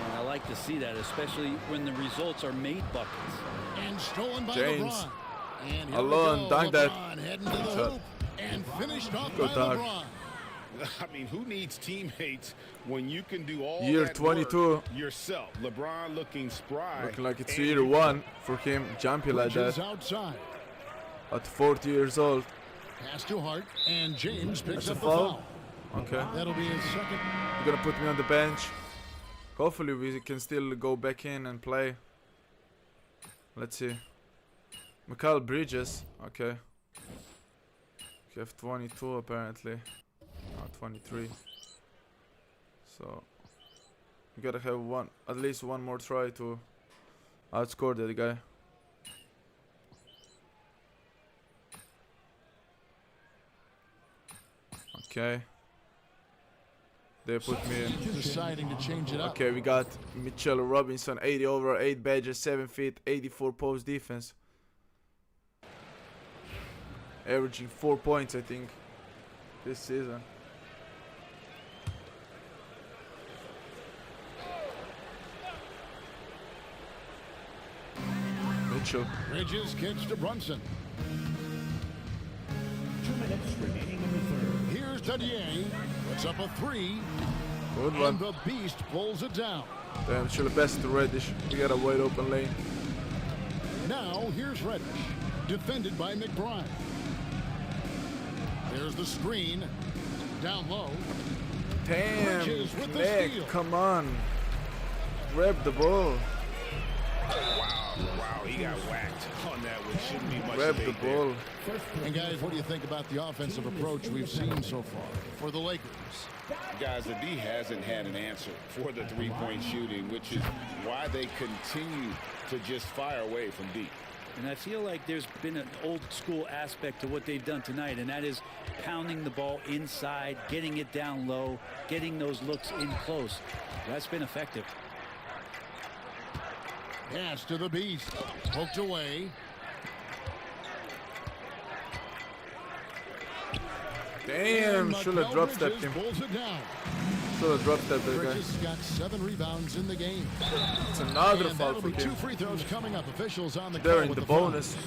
And I like to see that, especially when the results are made buckets. And stolen by James. LeBron. And here Alone, we go. dunk that. LeBron heading to the hoop and finished off Good by dunk. LeBron. I mean, who needs teammates when you can do all Year that 22. work yourself? LeBron looking spry. Looking like it's year 1 for him, jumping like Bridges that outside. at 40 years old. Pass to Hart, and James picks That's up a the foul? foul. Okay. That'll be his second. You're gonna put me on the bench. Hopefully we can still go back in and play. Let's see. Mikal Bridges. Okay. You have 22 apparently. No, 23. So you gotta have at least one more try to outscore that guy. Okay. They put me in. Deciding to change it up. Okay, we got Mitchell Robinson, 80 over, 8 badges, 7 feet, 84 post defense. Averaging 4 points, I think, this season. Mitchell. Bridges kicks to Brunson. 2 minutes remaining in the third. Here's Dadier. Puts up a 3. Good And one. the Beast pulls it down. Damn, should have passed to Reddish. We got a wide open lane. Now here's Reddish. Defended by McBride. There's the screen. Down low. Damn, Bridges with the Nick, steal. come on. Grab the ball. Wow, he got whacked on that, which shouldn't be much Grab the debate there. ball. And guys, what do you think about the offensive approach we've seen so far for the Lakers? Guys, the D hasn't had an answer for the three-point shooting, which is why they continue to just fire away from deep. And I feel like there's been an old school aspect to what they've done tonight, and that is pounding the ball inside, getting it down low, getting those looks in close. That's been effective. Pass to the Beast. Poked away. Damn, should have drop stepped him. Pulls it down. Should have drop stepped that guy. Bridges got 7 rebounds in the game. It's another And foul that'll for be 2 him. free throws coming up. Officials on the They're call in with the foul. bonus.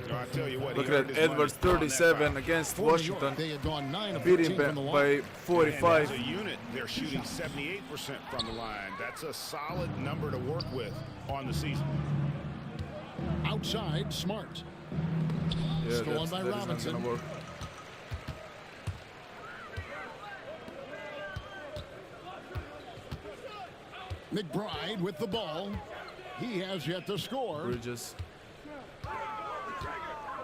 No, I tell you what, Look he earned at his Edwards, money on that 37 foul. against For New York, Washington. they had gone 9 of Beating 13 from the line. by And 45. as a unit, they're shooting 78% from the line. That's a solid number to work with on the season. Outside, Smart. Yeah, Stolen by that is not Robinson. gonna work. McBride with the ball. He has yet to score. Bridges.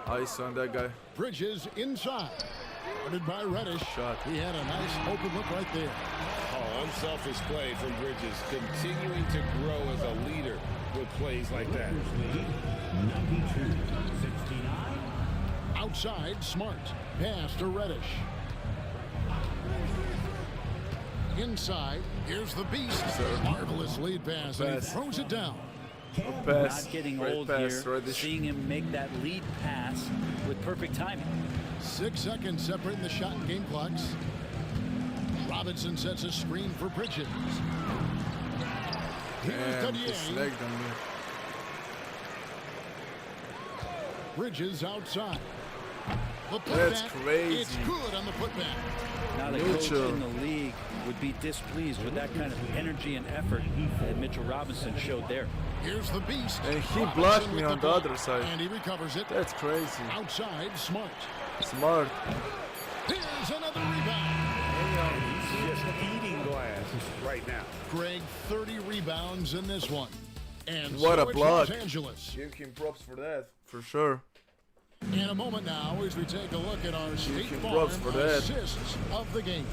Ice on that guy. Bridges inside. Guarded by Reddish. Shot. He had a nice open look right there. Oh, unselfish play from Bridges, continuing to grow as a leader with plays like that. Lead 92-69. Outside, Smart. Pass to Reddish. Inside, here's the Beast. Marvelous lead pass, and he Pass. throws it down. Pass. Not getting Great old pass, here, Reddish. seeing him make that lead pass with perfect timing. 6 seconds separating the shot and game clocks. Robinson sets a screen for Bridges. Here's Damn, he Dadier. snagged on me. Bridges outside. The That's putback, crazy. It's good on the putback. Now the coach Mitchell. in the league would be displeased with that kind of energy and effort that Mitchell Robinson showed there. Here's the Beast. And he Robinson blocked me with on the block, other side. And he recovers it. That's crazy. Outside, Smart. Smart. Here's another rebound. He's just eating glass right now. Greg, 30 rebounds in this one. And What so a it's block. Los Angeles. Give him props for that. For sure. In a moment now, as we take a look at our State him Farm props for that. assists of the game.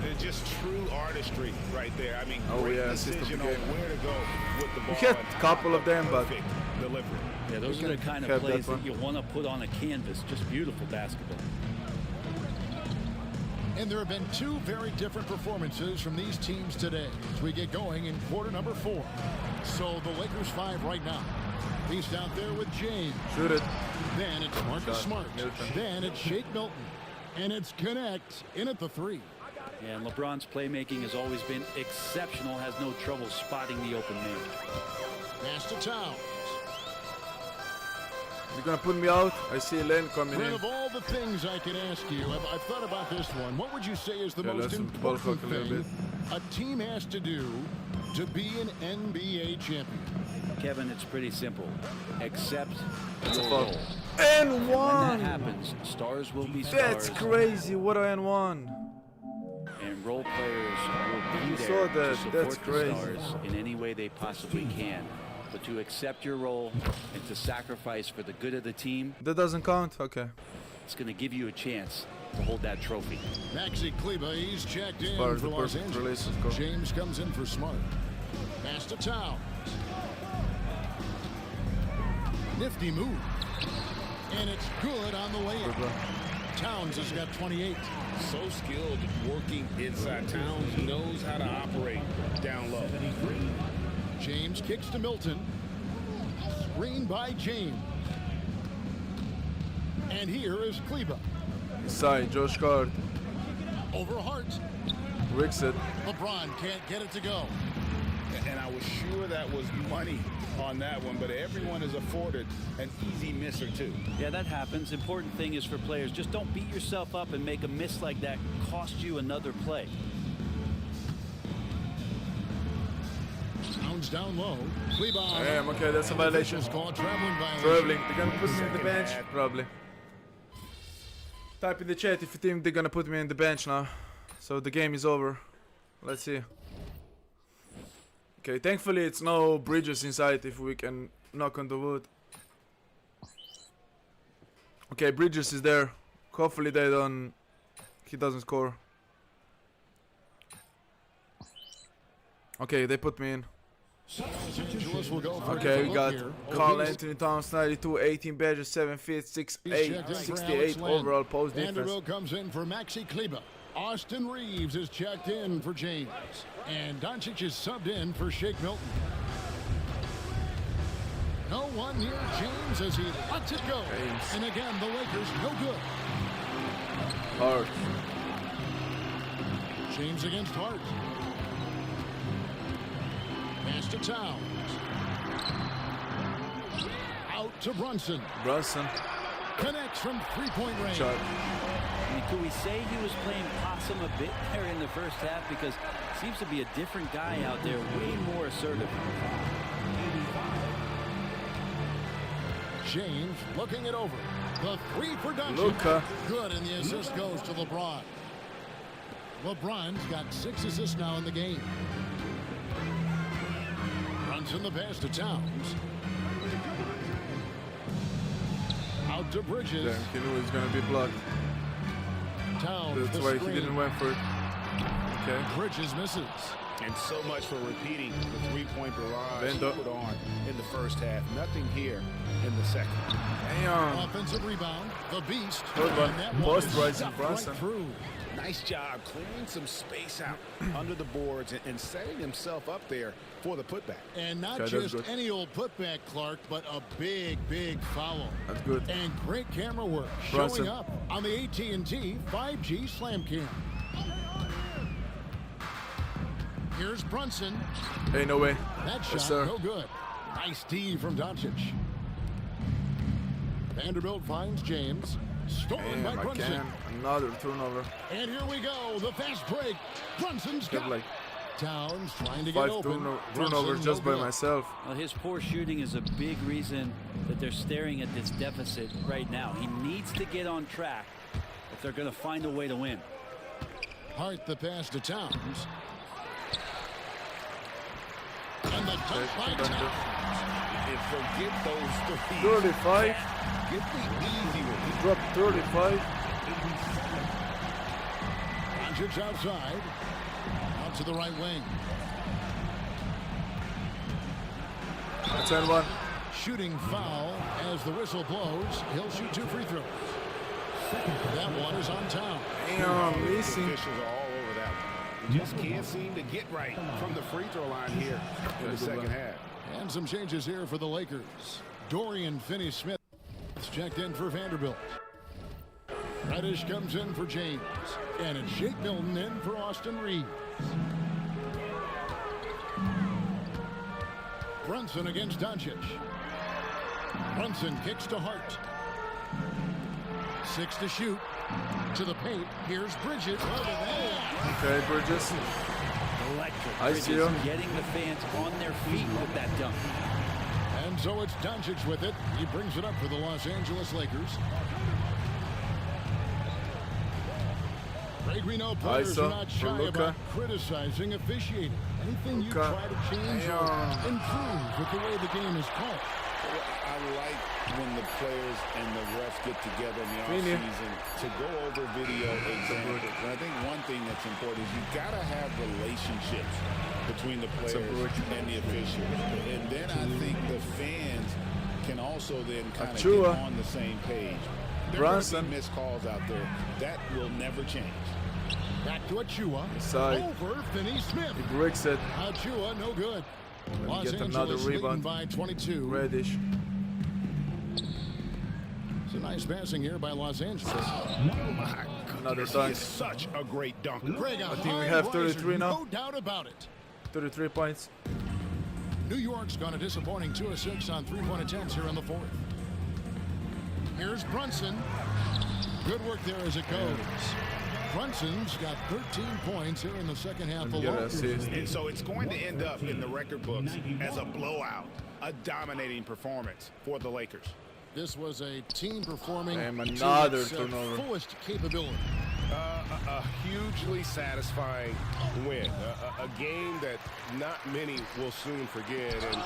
They're just true artistry right there. I mean, Oh, great yeah, assist of decision the on game. where to go with the ball. We had and a couple of them, but perfect delivery. Yeah, those are the kind of Kept that plays that one. you want to put on a canvas. Just beautiful basketball. And there have been 2 very different performances from these teams today as we get going in quarter number 4. So the Lakers 5 right now. He's out there with James. Shoot it. Then it's Marcus Smart. Milton. Then it's Shake Milton. And it's Connect in at the 3. Yeah, and LeBron's playmaking has always been exceptional. Has no trouble spotting the open man. Pass to Towns. You're gonna put me out? I see Len coming Ren, in. of all the things I can ask you, I've thought about this one. What would you say is the most let's ball important talk a little thing bit. a team has to do to be an NBA champion? Kevin, it's pretty simple. Accept It's a your foul. role. And When one! that happens, stars will be That's stars. crazy. What a N1. And role players will be You there saw to that. support That's the crazy. stars in any way they possibly can. But to accept your role and to sacrifice for the good of the team, That doesn't count? Okay. it's going to give you a chance to hold that trophy. Maxi Kleber, he's checked in far as for the Los perfect Angeles. releases go. James comes in for Smart. Pass to Towns. Nifty move. And it's good on the way in. Towns has got 28. So skilled working inside. Towns knows how to operate down low. James kicks to Milton. Screen by James. And here is Kleber. Inside, Josh Card. Over Hart. Ricks it. LeBron can't get it to go. And I was sure that was money on that one, but everyone is afforded an easy miss or two. Yeah, that happens. Important thing is for players, just don't beat yourself up and make a miss like that cost you another play. Towns down low. Kleber. Damn, okay, that's a violation. It's called traveling violation. Traveling. They're gonna put me in the bench, probably. Type in the chat if you think they're gonna put me in the bench now. So the game is over. Let's see. Okay, thankfully it's no bridges inside if we can knock on the wood. Okay, Bridges is there. Hopefully he doesn't score. Okay, they put me in. Los Angeles will go for a Okay, we look got here. Carl Anthony Towns, 92, 18 badges, 7 feet, 6'8", 68 overall post defense. Vanderbilt comes in for Maxi Kleber. Austin Reeves is checked in for James. And Doncic is subbed in for Shake Milton. No one near James as he lets it go. James. And again, the Lakers no good. Hard. James against Hart. Pass to Towns. Out to Brunson. Brunson. Connects from three-point range. Shot. I mean, could we say he was playing possum a bit there in the first half? Because seems to be a different guy out there, way more assertive. James looking it over. The three for Doncic. Luka. Good, and the assist goes to LeBron. LeBron's got 6 assists now in the game. Runs in the pass to Towns. Out to Bridges. Damn, he knew he was gonna be blocked. Towns. That's the why screen. he didn't went for it. Okay. Bridges misses. And so much for repeating the three-point barrage he Bend up. put on in the first half. Nothing here in the second. Damn. Offensive rebound. The Beast. Good one. And that one Post is rising stuffed Brunson. right through. Nice job clearing some space out under the boards and setting himself up there for the putback. And not Okay, that's just good. any old putback, Clark, but a big, big foul. That's good. And great camera work Brunson. showing up on the AT&T 5G Slam Cam. Here's Brunson. Hey, no way. That Yes, shot sir. no good. Nice D from Doncic. Vanderbilt finds James. Stolen by Damn, I Brunson. can. Another turnover. And here we go. The fast break. Brunson's Got got like Towns trying to 5 get open. turnovers Brunson, just no by good. myself. Well, his poor shooting is a big reason that they're staring at this deficit right now. He needs to get on track if they're going to find a way to win. Hart the pass to Towns. And the dunk by Towns. And forget those threes. 35. Get the easy one. He dropped 35. Doncic outside. Out to the right wing. 10-1. Shooting foul as the whistle blows. He'll shoot 2 free throws. That one is on Towns. Damn, missing. Officials are all over that one. Just can't seem to get right from the free throw line here in the second half. And some changes here for the Lakers. Dorian Finney-Smith is checked in for Vanderbilt. Reddish comes in for James. And it's Jake Milton in for Austin Reeves. Brunson against Doncic. Brunson kicks to Hart. 6 to shoot. To the paint. Here's Bridges. Okay, Bridges. Electric. I see him. Getting the fans on their feet with that dunk. And so it's Doncic with it. He brings it up for the Los Angeles Lakers. Greg, we know players are not shy about criticizing officiating. Anything you try to change or improve with the way the game is called? I like when the players and the refs get together in the offseason to go over video examples. And I think one thing that's important is you got to have relationships between the players and the officials. And then I think the fans can also then kind of get on the same page. There are going to be missed calls out there. That will never change. Back to Achua. Over Finney-Smith. He breaks it. Achua, no good. Los get another rebound by 22. Reddish. It's a nice passing here by Los Angeles. Oh my Another dunk. Such a great dunk. Greg, I think we have 33 now. No doubt about it. 33 points. New York's gone a disappointing 2 of 6 on 3-point attempts here in the fourth. Here's Brunson. Good work there as it goes. Brunson's got 13 points here in the second half alone. And so it's going to end up in the record books as a blowout, a dominating performance for the Lakers. This was a team performing another to its fullest capability. A hugely satisfying win. A game that not many will soon forget. And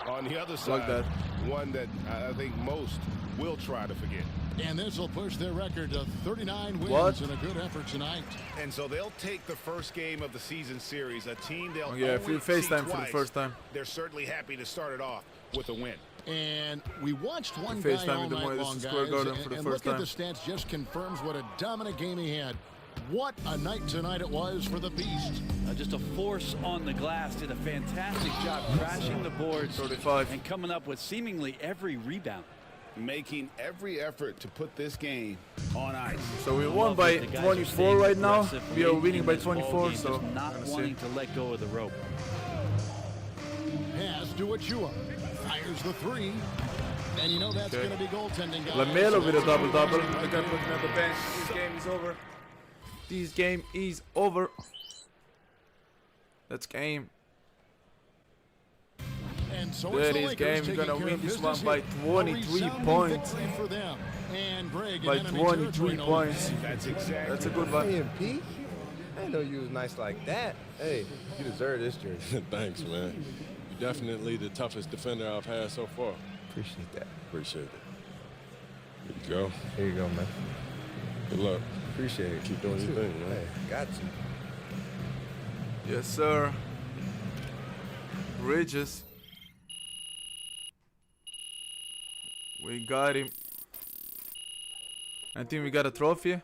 on the other side, one that I think most will try to forget. And this will push their record to 39 wins in a good effort tonight. And so they'll take the first game of the season series, a team they'll only FaceTime for the first time. They're certainly happy to start it off with a win. And we watched one guy all night long, guys, and look at the stats, just confirms what a dominant game he had. What a night tonight it was for the Beast. Just a force on the glass, did a fantastic job crashing the boards and coming up with seemingly every rebound. Making every effort to put this game on ice. So we won by 24 right now. We are winning by 24, so not wanting to let go of the rope. Pass to Achua. Fires the 3. And you know that's going to be goaltending, guys. LaMelo with a double-double. They're going to put him on the bench. This game is over. This game is over. That's game. And so that is game. We're gonna win this one by 23 points. For them. And Greg, by 23 points. That's a good one. Hey, Pete, I didn't know you was nice like that. Hey, you deserve this jersey. Thanks, man. You're definitely the toughest defender I've had so far. Appreciate that. Appreciate it. Here you go. Here you go, man. Good luck. Appreciate it. Keep doing your thing, man. Hey, got you. Yes, sir. Bridges. We got him. I think we got a trophy.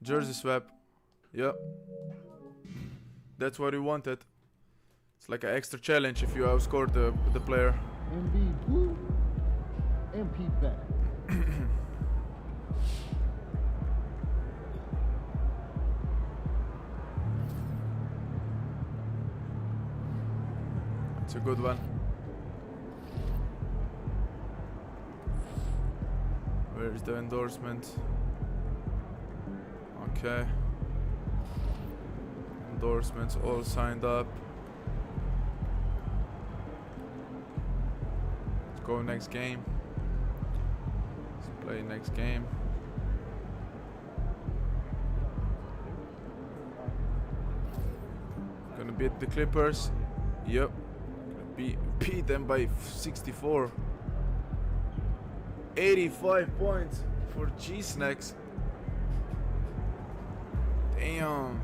Jersey swap. Yep. That's what we wanted. It's like an extra challenge if you outscore the player. MB blue. MP back. It's a good one. Where's the endorsement? Okay. Endorsements all signed up. Let's go next game. Let's play next game. Gonna beat the Clippers. Yep. Gonna beat them by 64. 85 points for GsnaGs. Damn.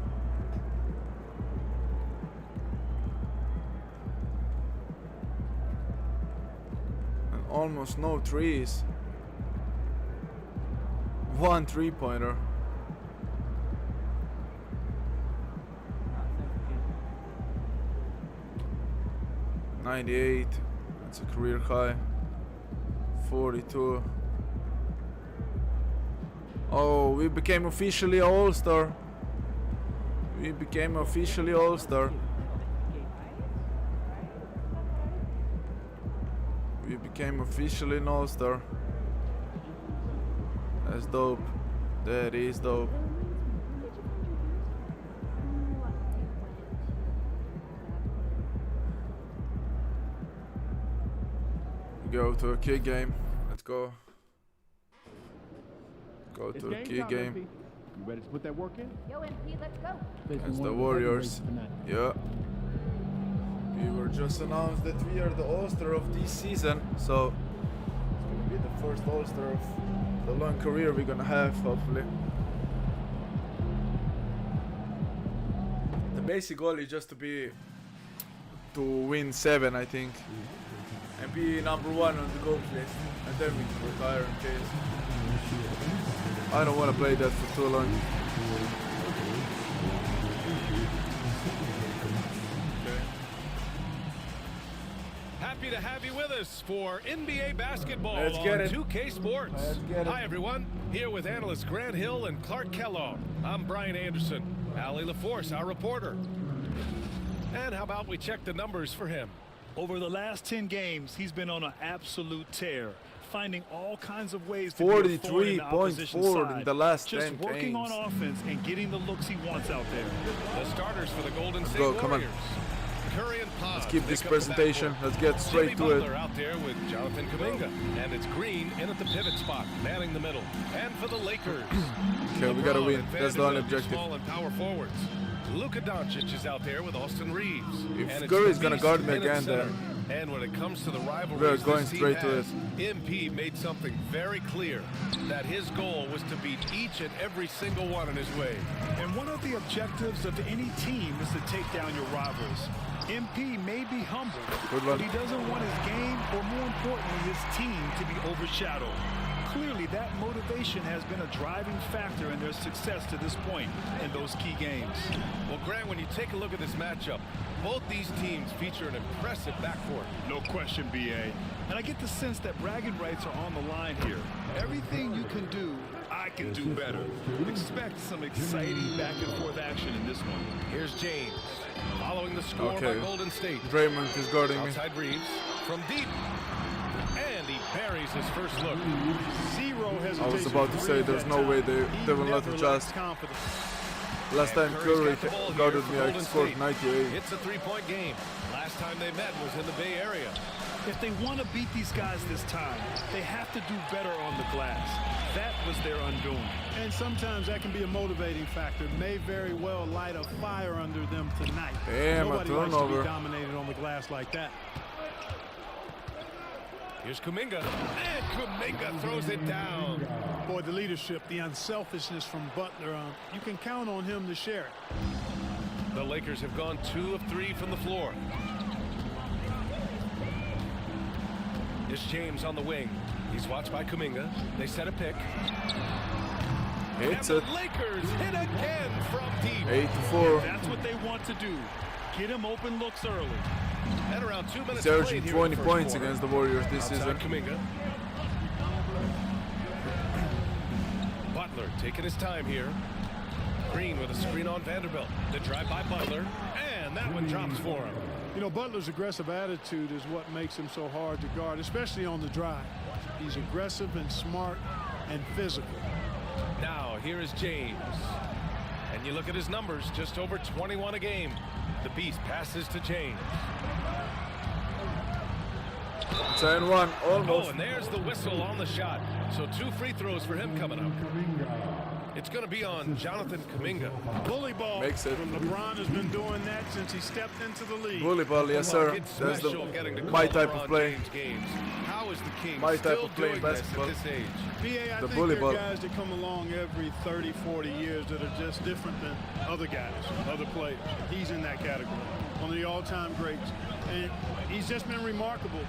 And almost no threes. 1 3-pointer. 98. That's a career high. 42. Oh, we became officially All-Star. We became officially All-Star. We became officially an All-Star. That's dope. That is dope. Go to a key game. Let's go. Go to a key game. You ready to put that work in? Yo, MP, let's go. Against the Warriors. Yeah. We were just announced that we are the All-Star of this season, so it's gonna be the first All-Star of the long career we're gonna have, hopefully. The basic goal is just to win 7, I think, and be number 1 on the gold list, and then we can retire in case. I don't want to play that for too long. Happy to have you with us for NBA basketball Let's on get it. 2K Sports. Let's get it. Hi, everyone. Here with analysts Grant Hill and Clark Kellogg. I'm Brian Anderson. Allie LaForce, our reporter. And how about we check the numbers for him? Over the last 10 games, he's been on an absolute tear, finding all kinds of ways to 43.4 in the last 10 games. Just working on offense and getting the looks he wants out there. The starters for the Golden State go, come on. Warriors. Curry and Pod. Let's keep this presentation. Let's get straight to it. Butler out there with Jonathan Kuminga, and it's Green in at the pivot spot, manning the middle. And for the Lakers, Okay, we gotta win. That's the only objective. Small and power forwards. Luka Doncic is out there with Austin Reeves. If Curry's gonna guard me again, then and when it comes to the rivalry, we're going straight to it. MP made something very clear, that his goal was to beat each and every single one in his way. And one of the objectives of any team is to take down your rivals. MP may be humble, but he doesn't want his game, or more importantly, his team, to be overshadowed. Clearly, that motivation has been a driving factor in their success to this point in those key games. Well, Grant, when you take a look at this matchup, both these teams feature an impressive backcourt. No question, BA. And I get the sense that bragging rights are on the line here. Everything you can do, I can do better. Expect some exciting back-and-forth action in this one. Here's James, following the score by Golden State. Draymond is guarding me. Outside Reeves, from deep. And he buries his first look. Zero hesitation. I was about to say there's no way they will not adjust. Last time Curry guarded me, I scored 98. It's a three-point game. Last time they met was in the Bay Area. If they want to beat these guys this time, they have to do better on the glass. That was their undoing. And sometimes that can be a motivating factor. May very well light a fire under them tonight. Damn, Nobody a likes to turnover. be dominated on the glass like that. Here's Kuminga, and Kuminga throws it down. Boy, the leadership, the unselfishness from Butler, you can count on him to share it. The Lakers have gone 2 of 3 from the floor. Here's James on the wing. He's watched by Kuminga. They set a pick. Hits and it. the Lakers hit again from deep. 8-4. That's what they want to do. Get him open looks early. And around 2 minutes He's averaging played 20 here in the points first quarter. against the Warriors this Outside season. Kuminga. Butler taking his time here. Green with a screen on Vanderbilt. The drive by Butler, and that one drops for him. You know, Butler's aggressive attitude is what makes him so hard to guard, especially on the drive. He's aggressive and smart and physical. Now, here is James. And you look at his numbers, just over 21 a game. The Beast passes to James. 10-1, almost. Oh, and there's the whistle on the shot. So 2 free throws for him coming up. It's going to be on Jonathan Kuminga. Bully ball. Makes it. From LeBron has been doing that since he stepped into the league. Bully ball, yes sir. It's That's special getting to my call type LeBron of play. James games. How is the King My type still of playing doing this basketball. at this age? BA, I The think bully there ball. are guys that come along every 30, 40 years that are just different than other guys, other players. He's in that category, one of the all-time greats. And he's just been remarkable.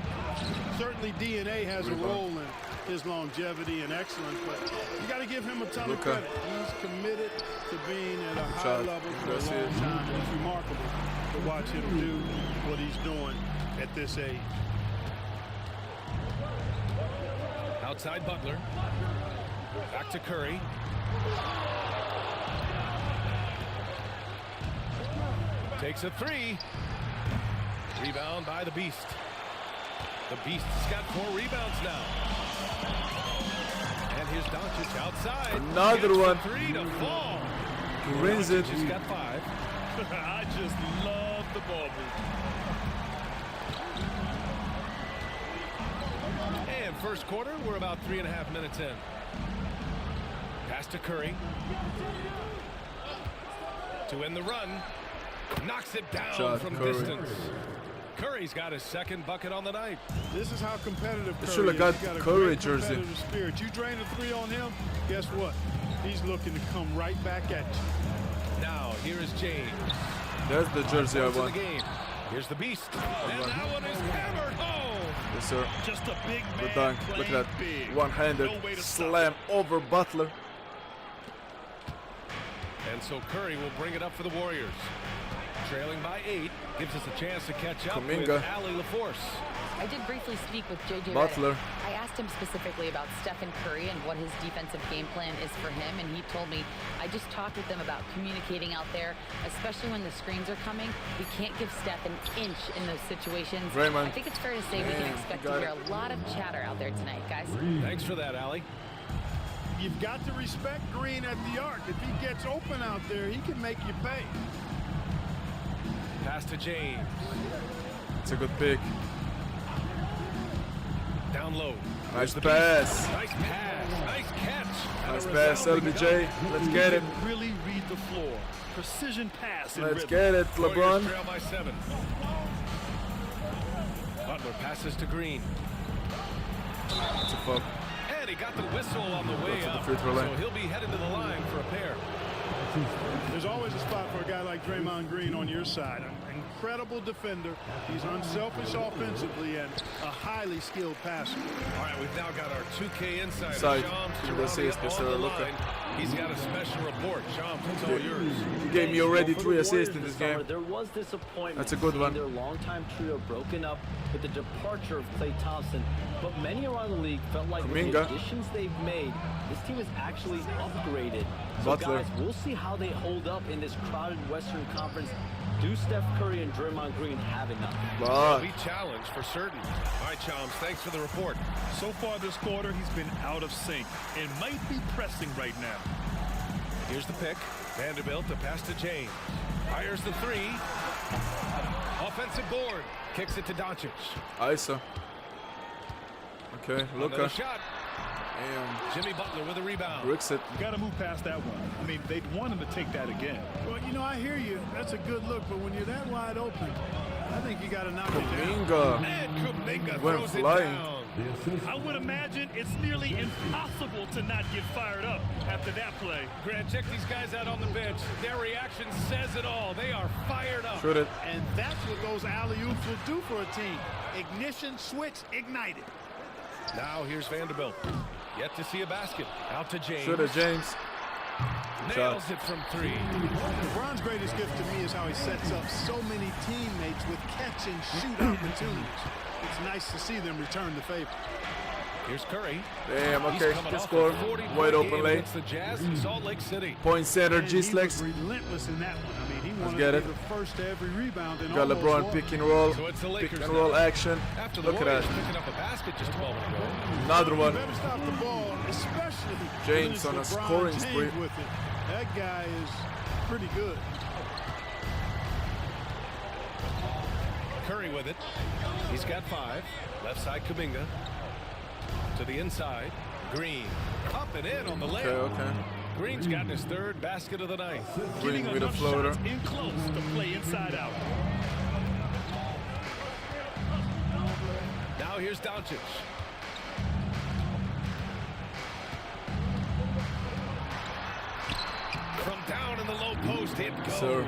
Certainly DNA has a role in his longevity and excellence, but you got to give him a ton of credit. He's committed to being at a high level for a long time. It's remarkable to watch him do what he's doing at this age. Outside Butler. Back to Curry. Takes a three. Rebound by the Beast. The Beast's got 4 rebounds now. And here's Doncic outside. Another one. 3 to fall. Rings it. He's got 5. I just love the ball movement. And first quarter, we're about 3.5 minutes in. Pass to Curry. To end the run. Knocks it down Shot, from Curry. distance. Curry's got his second bucket on the night. This is how competitive They Curry should have is. got He's got a Curry great jersey. competitive spirit. You drain a 3 on him, guess what? He's looking to come right back at you. Now, here is James. That's the jersey I Points in want. the game. Here's the Beast. And that one is hammered home. Yes, sir. Just a big man. Good dunk. Look at that big. one-handed No way to stop slam over Butler. And so Curry will bring it up for the Warriors. Trailing by 8, gives us a chance to catch up with Allie LaForce. I did briefly speak with JJ Butler. Redick. I asked him specifically about Stephen Curry and what his defensive game plan is for him, and he told me, I just talked with them about communicating out there, especially when the screens are coming. We can't give Steph an inch in those situations. Raymond. I think it's fair to say we can expect to hear a lot of chatter out there tonight, guys. Thanks for that, Allie. You've got to respect Green at the arc. If he gets open out there, he can make you pay. Pass to James. It's a good pick. Down low. Nice pass. Nice pass. Nice catch. Nice pass, LBJ. Let's get it. Really read the floor. Precision pass. Let's get it, LeBron. Warriors trail by 7. Butler passes to Green. It's a foul. And he got the whistle on the way up. free throw line. So he'll be headed to the line for a pair. There's always a spot for a guy like Draymond Green on your side. An incredible defender. He's unselfish offensively and a highly skilled passer. All right, we've now got our 2K insider, Side. Shams Good assist, Charania, on the Luka. line. He's got a special report. Shams, it's all yours. He gave me already Well, for 3 the assists Warriors in this summer, game. There was disappointment. That's a good seeing one. Their longtime trio broken up with the departure of Klay Thompson, but many around the league felt like with the Kuminga. additions they've made, this team is actually upgraded. So Butler. guys, we'll see how they hold up in this crowded Western Conference. Do Steph Curry and Draymond Green have enough? Well, we challenge for certain. All right, Shams, thanks for the report. So far this quarter, he's been out of sync and might be pressing right now. Here's the pick. Vanderbilt to pass to James. Fires the 3. Offensive board. Kicks it to Doncic. Isa. Okay, Another Luka. shot. And Jimmy Butler with a rebound. bricks it. You got to move past that one. I mean, they'd want him to take that again. Well, you know, I hear you. That's a good look, but when you're that wide open, I think you got to knock it down. Kuminga And Kuminga went throws flying. it down. I would imagine it's nearly impossible to not get fired up after that play. Grant, check these guys out on the bench. Their reaction says it all. They are fired up. Shoot it. And that's what those alley-oops will do for a team. Ignition, switch, ignited. Now here's Vanderbilt. Yet to see a basket. Out to James. Shoot it, James. Nails it from 3. LeBron's greatest gift to me is how he sets up so many teammates with catch and shoot opportunities. It's nice to see them return the favor. Here's Curry. Damn, He's okay. coming Good off score. a 40-point Wide open game lane. against the Jazz in Salt Lake City. Point center, And he was GsnaGs. relentless in that one. I mean, he Let's wanted get to it. be the first to every rebound and Got almost LeBron won. pick and roll. So it's the Pick Lakers and roll now. action. After the Look at Warriors that. picking up a basket just a moment ago. Another You one. better stop the ball, especially James when on a it's LeBron scoring James spree. with it. That guy is pretty good. Curry with it. He's got 5. Left side Kuminga. To the inside. Green. Up and in on the layup. Okay. Green's gotten his 3rd basket of the night. Green with a Enough floater. shots in close to play inside out. Now here's Doncic. From down in the low post, it goes. Sir.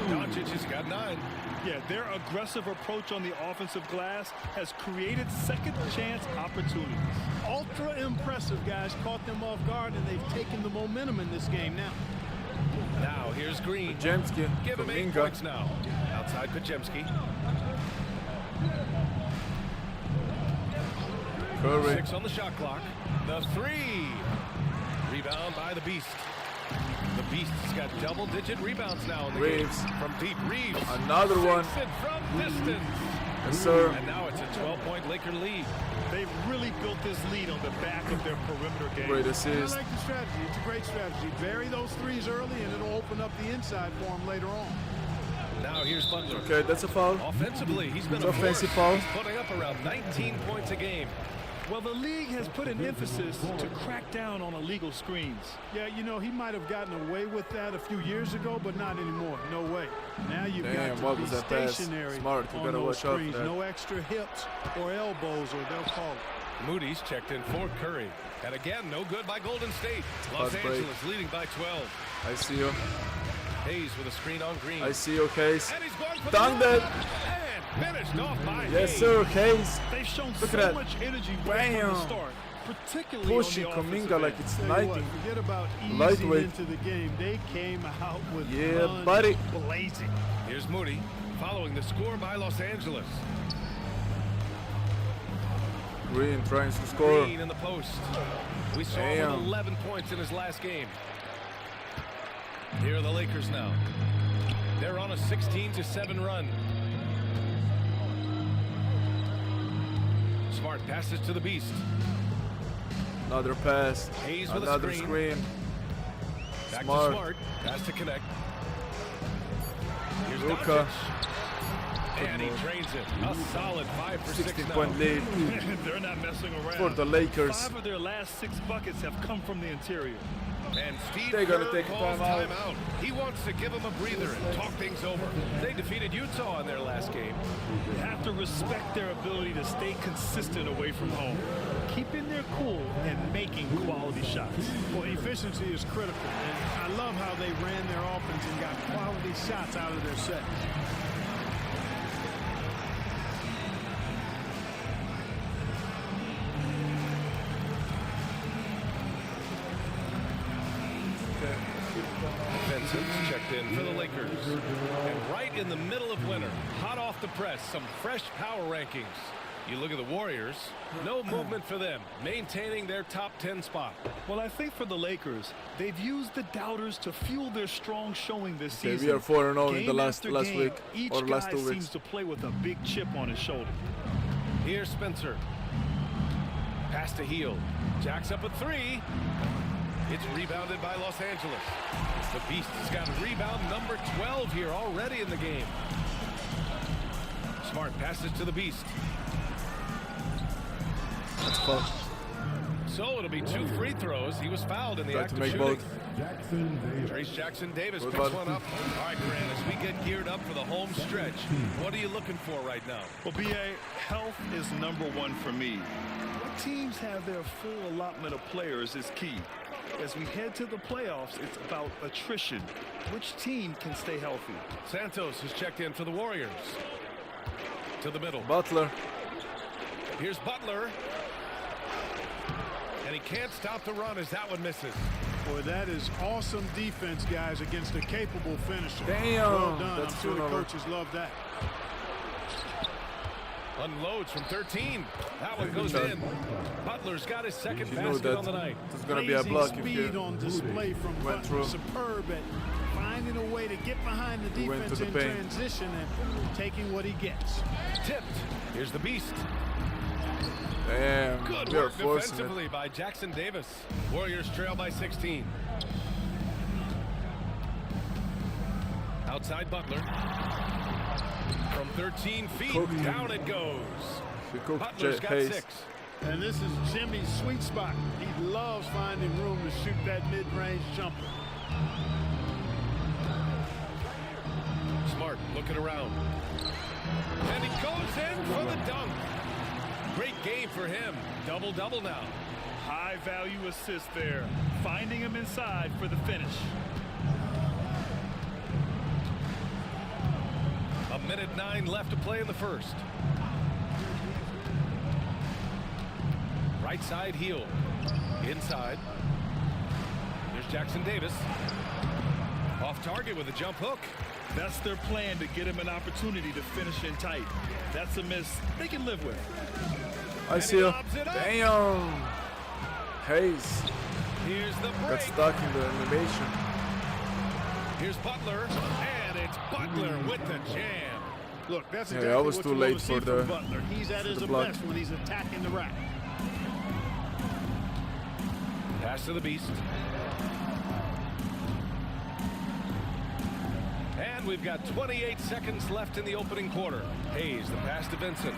Doncic has got 9. Yeah, their aggressive approach on the offensive glass has created second chance opportunities. Ultra impressive, guys. Caught them off guard, and they've taken the momentum in this game now. Now here's Green. Pajemski. Give him 8 Kuminga. points now. Outside Pajemski. Curry. 6 on the shot clock. The 3. Rebound by the Beast. The Beast's got double-digit rebounds now in the Reeves. game. From deep, Reeves. Another one. Sinks it from distance. Yes, sir. And now it's a 12-point Laker lead. They've really built this lead on the back of their perimeter game. Great assist. I like the strategy. It's a great strategy. Bury those threes early, and it'll open up the inside for them later on. Now here's Butler. Okay, that's a foul. Offensively, he's been It's a offensive force. foul. He's putting up around 19 points a game. Well, the league has put an emphasis to crack down on illegal screens. Yeah, you know, he might have gotten away with that a few years ago, but not anymore. No way. Now you've Damn, got what to was be that pass? stationary Smart, you on gotta those watch out for screens. that. No extra hips or elbows, or they'll call it. Moody's checked in for Curry. And again, no good by Golden State. Los Fast break. Angeles leading by 12. I see you. Hayes with a screen on Green. I see you, Hayes. And he's going for Dunk the that. and finished off by Yes, Hayes. sir, Hayes. They've shown Look so at that. much energy right from the Bam. start, particularly Pushing on the offensive Kuminga end. like it's Tell you what, 19. forget about easing Lightweight. into the game. They came out with Yeah, guns buddy. blazing. Here's Moody following the score by Los Angeles. Green trying to score. Green in the post. We saw him Damn. with 11 points in his last game. Here are the Lakers now. They're on a 16-7 run. Smart passes to the Beast. Another pass. Hayes with a Another screen. screen. Back Smart. to Smart. Pass to connect. Here's Luka. Doncic. And he drains it. A solid 5 for 6 now. 16-point lead They're not messing around. for the Lakers. 5 of their last 6 buckets have come from the interior. And Steve They're gonna Kerr take a calls timeout. timeout. He wants to give them a breather and talk things over. They defeated Utah in their last game. You have to respect their ability to stay consistent away from home, keeping their cool and making quality shots. Well, efficiency is critical, and I love how they ran their offense and got quality shots out of their set. Vincent's checked in for the Lakers. And right in the middle of winter, hot off the press, some fresh power rankings. You look at the Warriors, no movement for them, maintaining their top 10 spot. Well, I think for the Lakers, they've used the doubters to fuel their strong showing this Okay, season. we are 4-0 in Game the last after week game, each or last guy 2 weeks. seems to play with a big chip on his shoulder. Here's Spencer. Pass to Heel. Jacks up a 3. It's rebounded by Los Angeles. The Beast has got rebound number 12 here already in the game. Smart passes to the Beast. That's fun. So it'll be 2 free throws. He was fouled in the Try act to of make shooting. both. Trace Jackson Davis Good picks ball. one up. All right, Grant, as we get geared up for the home stretch, what are you looking for right now? Well, B.A., health is #1 for me. What teams have their full allotment of players is key. As we head to the playoffs, it's about attrition. Which team can stay healthy? Santos has checked in for the Warriors. To the middle. Butler. Here's Butler. And he can't stop the run as that one misses. Boy, that is awesome defense, guys, against a capable finisher. Damn, Well done. that's I'm sure the turnover. coaches love that. Unloads from 13. That one goes in. Butler's got his second You know basket that on the night. there's going to be a Blazing block if speed you on display from went Butler. through. Superb at finding a way to get behind the He went to defense the in paint. transition and taking what he gets. Tipped. Here's the Beast. Damn, Good we are work forcing defensively it. by Jackson Davis. Warriors trail by 16. Outside Butler. From 13 feet, Cooked. down it goes. We cooked Butler's got Hayes. 6. And this is Jimmy's sweet spot. He loves finding room to shoot that mid-range jumper. Smart looking around. And he goes in for the dunk. Great game for him. Double-double now. High value assist there. Finding him inside for the finish. A minute 9 left to play in the first. Right side heel. Inside. Here's Jackson Davis. Off target with a jump hook. That's their plan, to get him an opportunity to finish in tight. That's a miss they can live with. I see you. Damn. Hayes. Here's the break. Got stuck in the animation. Here's Butler, and it's Butler with the jam. Look, that's Yeah, exactly I was what too you late want to for see the from Butler. He's at his block. best when he's attacking the rack. Pass to the Beast. And we've got 28 seconds left in the opening quarter. Hayes, the pass to Vincent.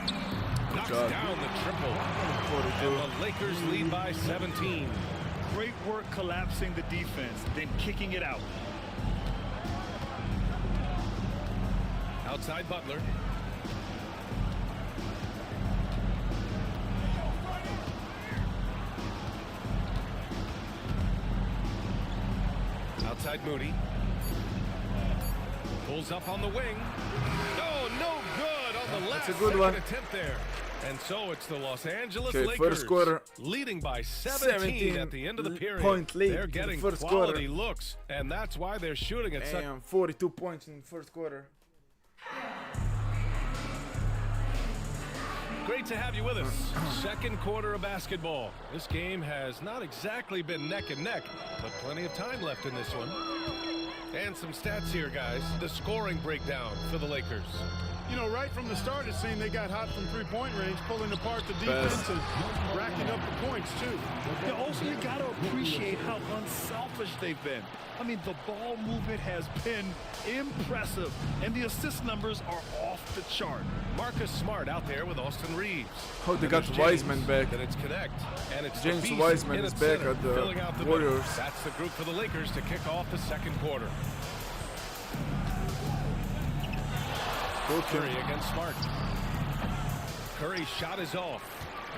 Knocks down the triple. And the Lakers lead by 17. Great work collapsing the defense, then kicking it out. Outside Butler. Outside Moody. Pulls up on the wing. Oh, no good on the last That's a good one. attempt there. And so it's the Los Angeles Okay, Lakers first quarter. leading by 17 at the end of the period. Point lead They're in the getting first quality quarter. looks, and that's why they're shooting at such. Damn, 42 points in the first quarter. Great to have you with us. Second quarter of basketball. This game has not exactly been neck and neck, but plenty of time left in this one. And some stats here, guys. The scoring breakdown for the Lakers. You know, right from the start, it seemed they got hot from three-point range, pulling apart the defense and racking up the points, too. Yeah, also, you got to appreciate how unselfish they've been. I mean, the ball movement has been impressive, and the assist numbers are off the chart. Marcus Smart out there with Austin Reeves. Oh, they And got there's Wiseman James, back. Then it's Connect, and it's James the Beast Wiseman in is its back center, at the filling out the Warriors. middle. That's the group for the Lakers to kick off the second quarter. Curry against Smart. Curry's shot is off.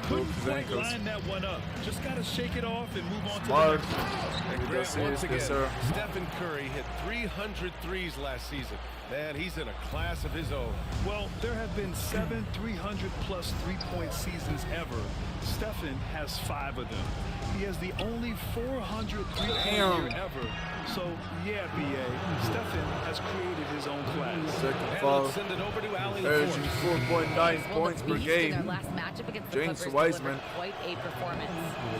Couldn't quite line that one up. Just got to shake it off and move on Smart. to the next one. And Grant, once again, yes, sir. Stephen Curry hit 300 threes last season. Man, he's in a class of his own. Well, there have been 7 300-plus three-point seasons ever. Stephen has 5 of them. He has the only 400 three-point year ever. So, yeah, B.A., Stephen has created his own class. Second foul. Send it over to Allie Averaging 4.9 Well, points the per Beast game. in their last matchup against the James Clippers Wiseman. delivered quite a performance.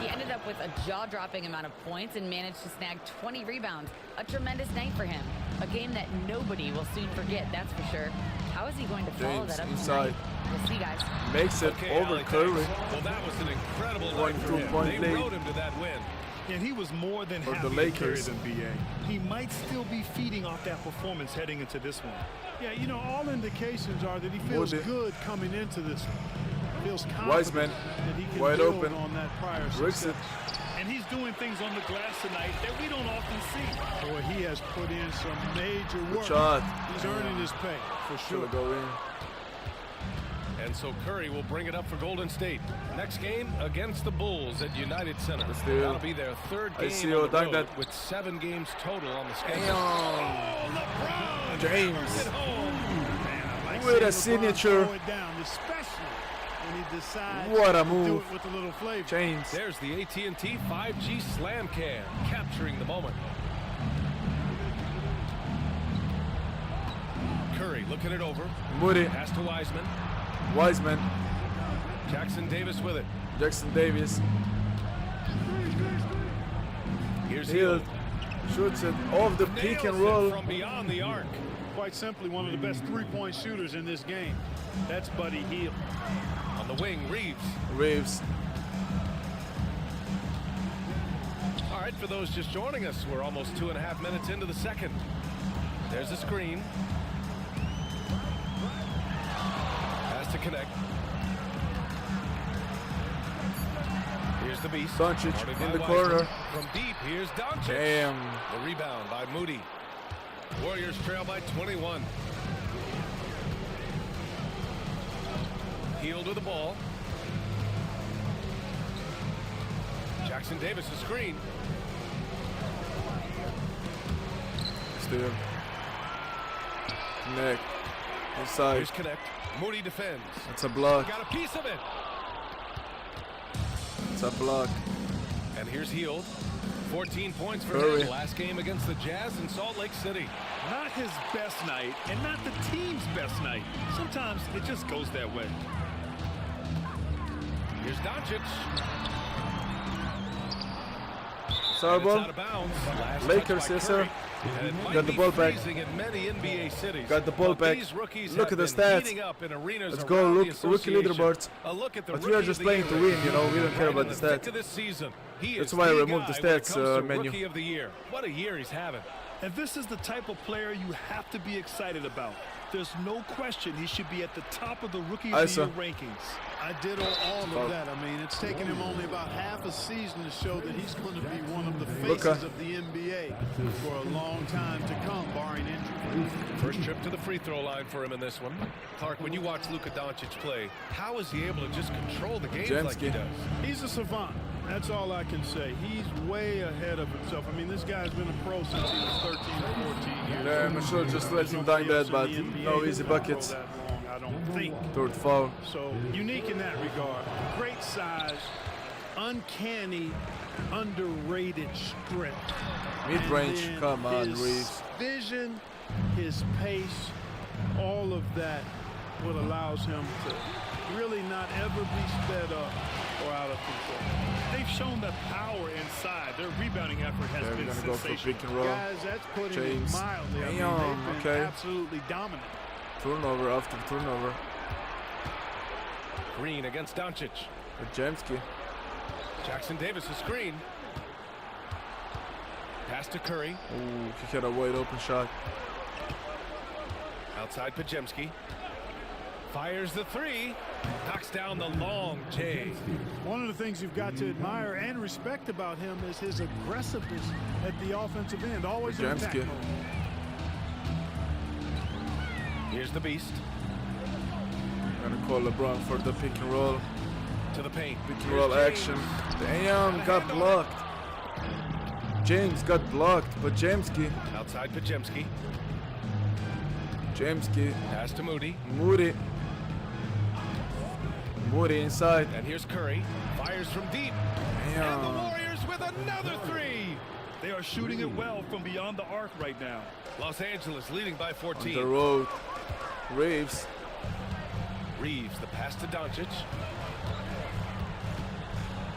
He ended up with a jaw-dropping amount of points and managed to snag 20 rebounds. A tremendous night for him. A game that nobody will soon forget, that's for sure. How is he going to follow James that up inside. tonight? We'll see, guys. Makes it Okay, over Allie, Curry. thanks. Well, that was an incredible night for him. 2-point They lead. rode him to that win. And he was more than For happy the to carry Lakers. them, B.A. He might still be feeding off that performance heading into this one. Yeah, you know, all indications are that he feels Woody. good coming into this one. Feels confident Wiseman, that he can wide build open. on that prior Bricks it. success. And he's doing things on the glass tonight that we don't often see. Boy, he has put in some major work. shot. He's earning his pay, for sure. Should go in. And so Curry will bring it up for Golden State. Next game against the Bulls at United Center. do. That'll be their third I game see on you the dunk road that. with 7 games total on the schedule. Damn. Oh, LeBron James. hammers it home. Man, I like With a seeing LeBron signature. throw it down, especially when he decides What a to do move. it with a little flavor. James. There's the AT&T 5G Slam Cam, capturing the moment. Curry looking it over. Moody. Pass to Wiseman. Wiseman. Jackson Davis with it. Jackson Davis. Here's Hill. Hill. Shoots it off the pick and Nails it roll. from beyond the arc. Quite simply, one of the best three-point shooters in this game. That's Buddy Hield. On the wing, Reeves. Reeves. All right, for those just joining us, we're almost 2.5 minutes into the second. There's a screen. Has to connect. Here's the Beast. Doncic Guarded in by the Wiseman. corner. From deep, here's Doncic. Damn. The rebound by Moody. Warriors trail by 21. Hield with the ball. Jackson Davis, a screen. Still. Neck. Inside. Here's Connect. Moody defends. It's a block. Got a piece of it. It's a block. And here's Hield. 14 points for Curry. his last game against the Jazz in Salt Lake City. Not his best night, and not the team's best night. Sometimes it just goes that way. Here's Doncic. Sorry, ball. Out of bounds. Last Lakers, touch by yes, sir. Curry. And it might Got the be ball back. freezing in many NBA cities. Got the ball But back. these rookies Look have at the been stats. heating up in arenas Let's go. around Look, the rookie association. leaderboards. A look at the But we are rookie just of the playing to year win, race. you know. We don't care Right about in the thick stats. of this season. He That's is why I the removed the guy when it stats, comes to menu. Rookie of the year. What a year he's having. And this is the type of player you have to be excited about. There's no question he should be at the top of the Rookie of the Year rankings. I did all of that. I mean, it's taken him only about half a season to show that he's going to be one of the faces of the NBA for a long time to come, barring injury. First trip to the free throw line for him in this one. Clark, when you watch Luka Doncic play, how is he able to just control the game like he does? He's a savant. That's all I can say. He's way ahead of himself. I mean, this guy's been a pro since he was 13 or 14 years Yeah, I'm sure just let him dunk that, but no easy buckets. I don't think. Third foul. So unique in that regard. Great size, uncanny, underrated strength. Mid-range, And then come on, his Reeves. Vision, his pace, all of that what allows him to really not ever be sped up or out of control. They've shown that power inside. Their rebounding effort has We're been gonna go for sensational. pick and roll. Guys, that's putting James. it mildly. I mean, Damn, they've been okay. absolutely dominant. Turnover after turnover. Green against Doncic. Jamski. Jackson Davis a screen. Pass to Curry. Ooh, he had a wide open shot. Outside Pajemski. Fires the three. Knocks down the long J. One of the things you've got to admire and respect about him is his aggressiveness at the offensive end. Always in attack mode. Here's the beast. Gonna call LeBron for the pick and roll. To the paint. Pick and roll action. Damn, got blocked. James got blocked, but Jamski. Outside Pajemski. Jamski. Pass to Moody. Moody. Moody inside. And here's Curry. Fires from deep. Damn. And the Warriors with another three. They are shooting it well from beyond the arc right now. Los Angeles leading by 14. On the road. Reeves. Reeves, the pass to Doncic.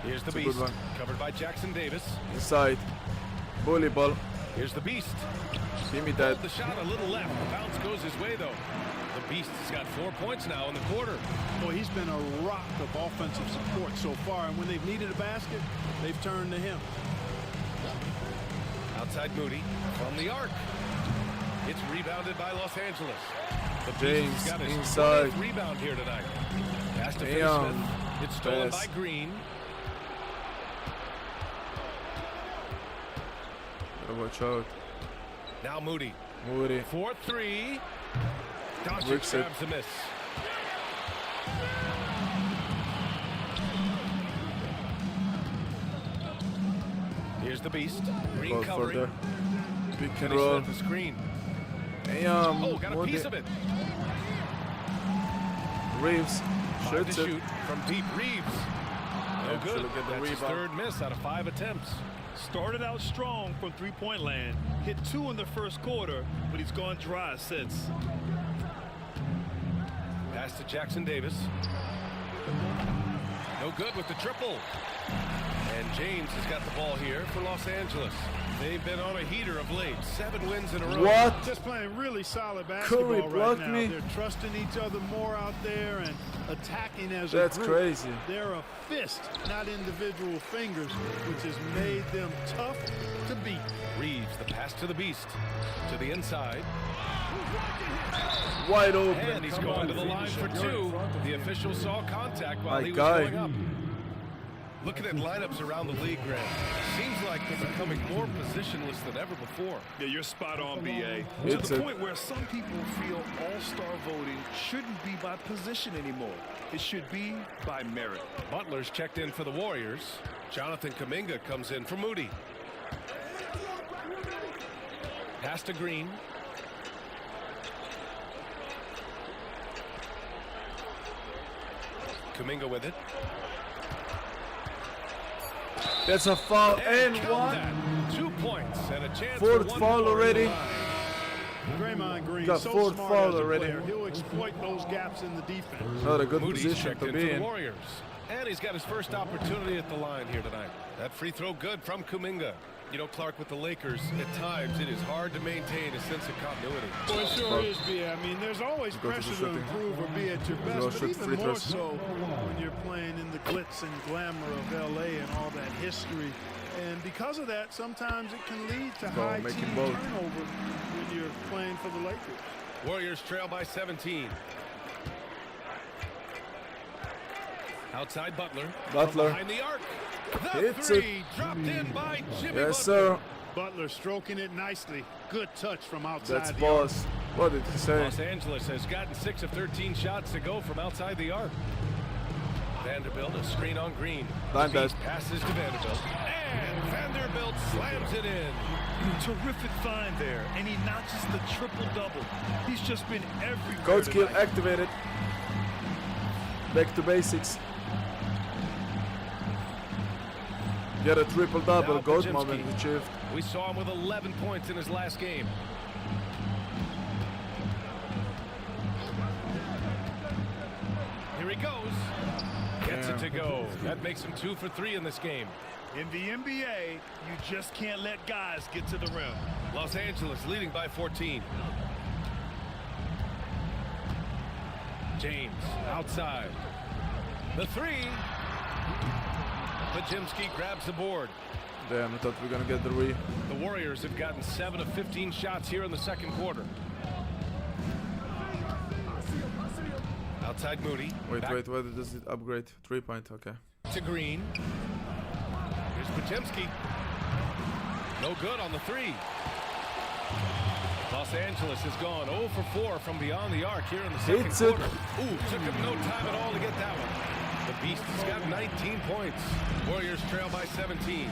Here's the It's a good beast. one. Covered by Jackson Davis. Inside. Bully ball. Here's the beast. Give me that. The shot a little left. The bounce goes his way, though. The beast has got 4 points now in the quarter. Boy, he's been a rock of offensive support so far, and when they've needed a basket, they've turned to him. Outside Moody from the arc. It's rebounded by Los Angeles. The James beast has got his inside. 20th rebound here tonight. Pass to Damn. Smith. It's stolen Pass. by Green. Gotta watch out. Now Moody. Moody. 4-3. Doncic Rips it. grabs a miss. Here's the beast. Green Go for covering. the pick and Kenny roll. Smith the screen. Damn. Oh, got a Moody. piece of it. Reeves. 5 Shoots to it. shoot from deep. Reeves. No Actually good. get the That's his rebound. third miss out of 5 attempts. Started out strong from three-point land. Hit 2 in the first quarter, but he's gone dry since. Pass to Jackson Davis. No good with the triple. And James has got the ball here for Los Angeles. They've been on a heater of late. 7 wins in a row. What? Just playing really solid Curry basketball right blocked now. me. They're trusting each other more out there and attacking as a That's group. crazy. They're a fist, not individual fingers, which has made them tough to beat. Reeves, the pass to the beast. To the inside. Wide open. And he's going to the line for 2. The official saw contact while My he was guy. going up. Looking at lineups around the league, Grant, seems like they're becoming more positionless than ever before. Yeah, you're spot on, BA. It's To the a- point where some people feel all-star voting shouldn't be by position anymore. It should be by merit. Butler's checked in for the Warriors. Jonathan Kuminga comes in for Moody. Pass to Green. Kuminga with it. That's a foul and one. 2 points and a chance Fourth for one foul more already. Draymond Green, Got so fourth smart foul as a already. player. He'll exploit those gaps in the defense. Not a good Moody's position checked to in be for the in. Warriors. And he's got his first opportunity at the line here tonight. That free throw good from Kuminga. You know, Clark, with the Lakers, at times it is hard to maintain a sense of continuity. Well, it sure is, B. I mean, there's always pressure to improve or be at your best, but even more so when you're playing in the glitz and glamour of L.A. and all that history. And because of that, sometimes it can lead to high team turnover when you're playing for the Lakers. Warriors trail by 17. Outside Butler. Butler. Behind the arc. The Hits three it. dropped in by Jimmy Yes, Butler. sir. Butler stroking it nicely. Good touch from outside That's the boss. arc. What did he say? Los Angeles has gotten 6 of 13 shots to go from outside the arc. Vanderbilt, a screen on Green. Blind Beast passes to Vanderbilt. And Vanderbilt slams it in. Terrific find there, and he notches the triple-double. He's just been everywhere. Code skill tonight. activated. Back to basics. Get a triple-double. Now Goat Pajemski. moment achieved. We saw him with 11 points in his last game. Here he goes. Gets it to go. That makes him 2 for 3 in this game. In the NBA, you just can't let guys get to the rim. Los Angeles leading by 14. James outside. The three. Pajemski grabs the board. Damn, I thought we were gonna get the re. The Warriors have gotten 7 of 15 shots here in the second quarter. Outside Moody. Wait, Back wait, does it upgrade? 3-point, okay. to Green. Here's Pajemski. No good on the three. Los Angeles has gone 0 for 4 from beyond the arc here in the second Hits it. quarter. Ooh, took him no time at all to get that one. The Beast has got 19 points. Warriors trail by 17.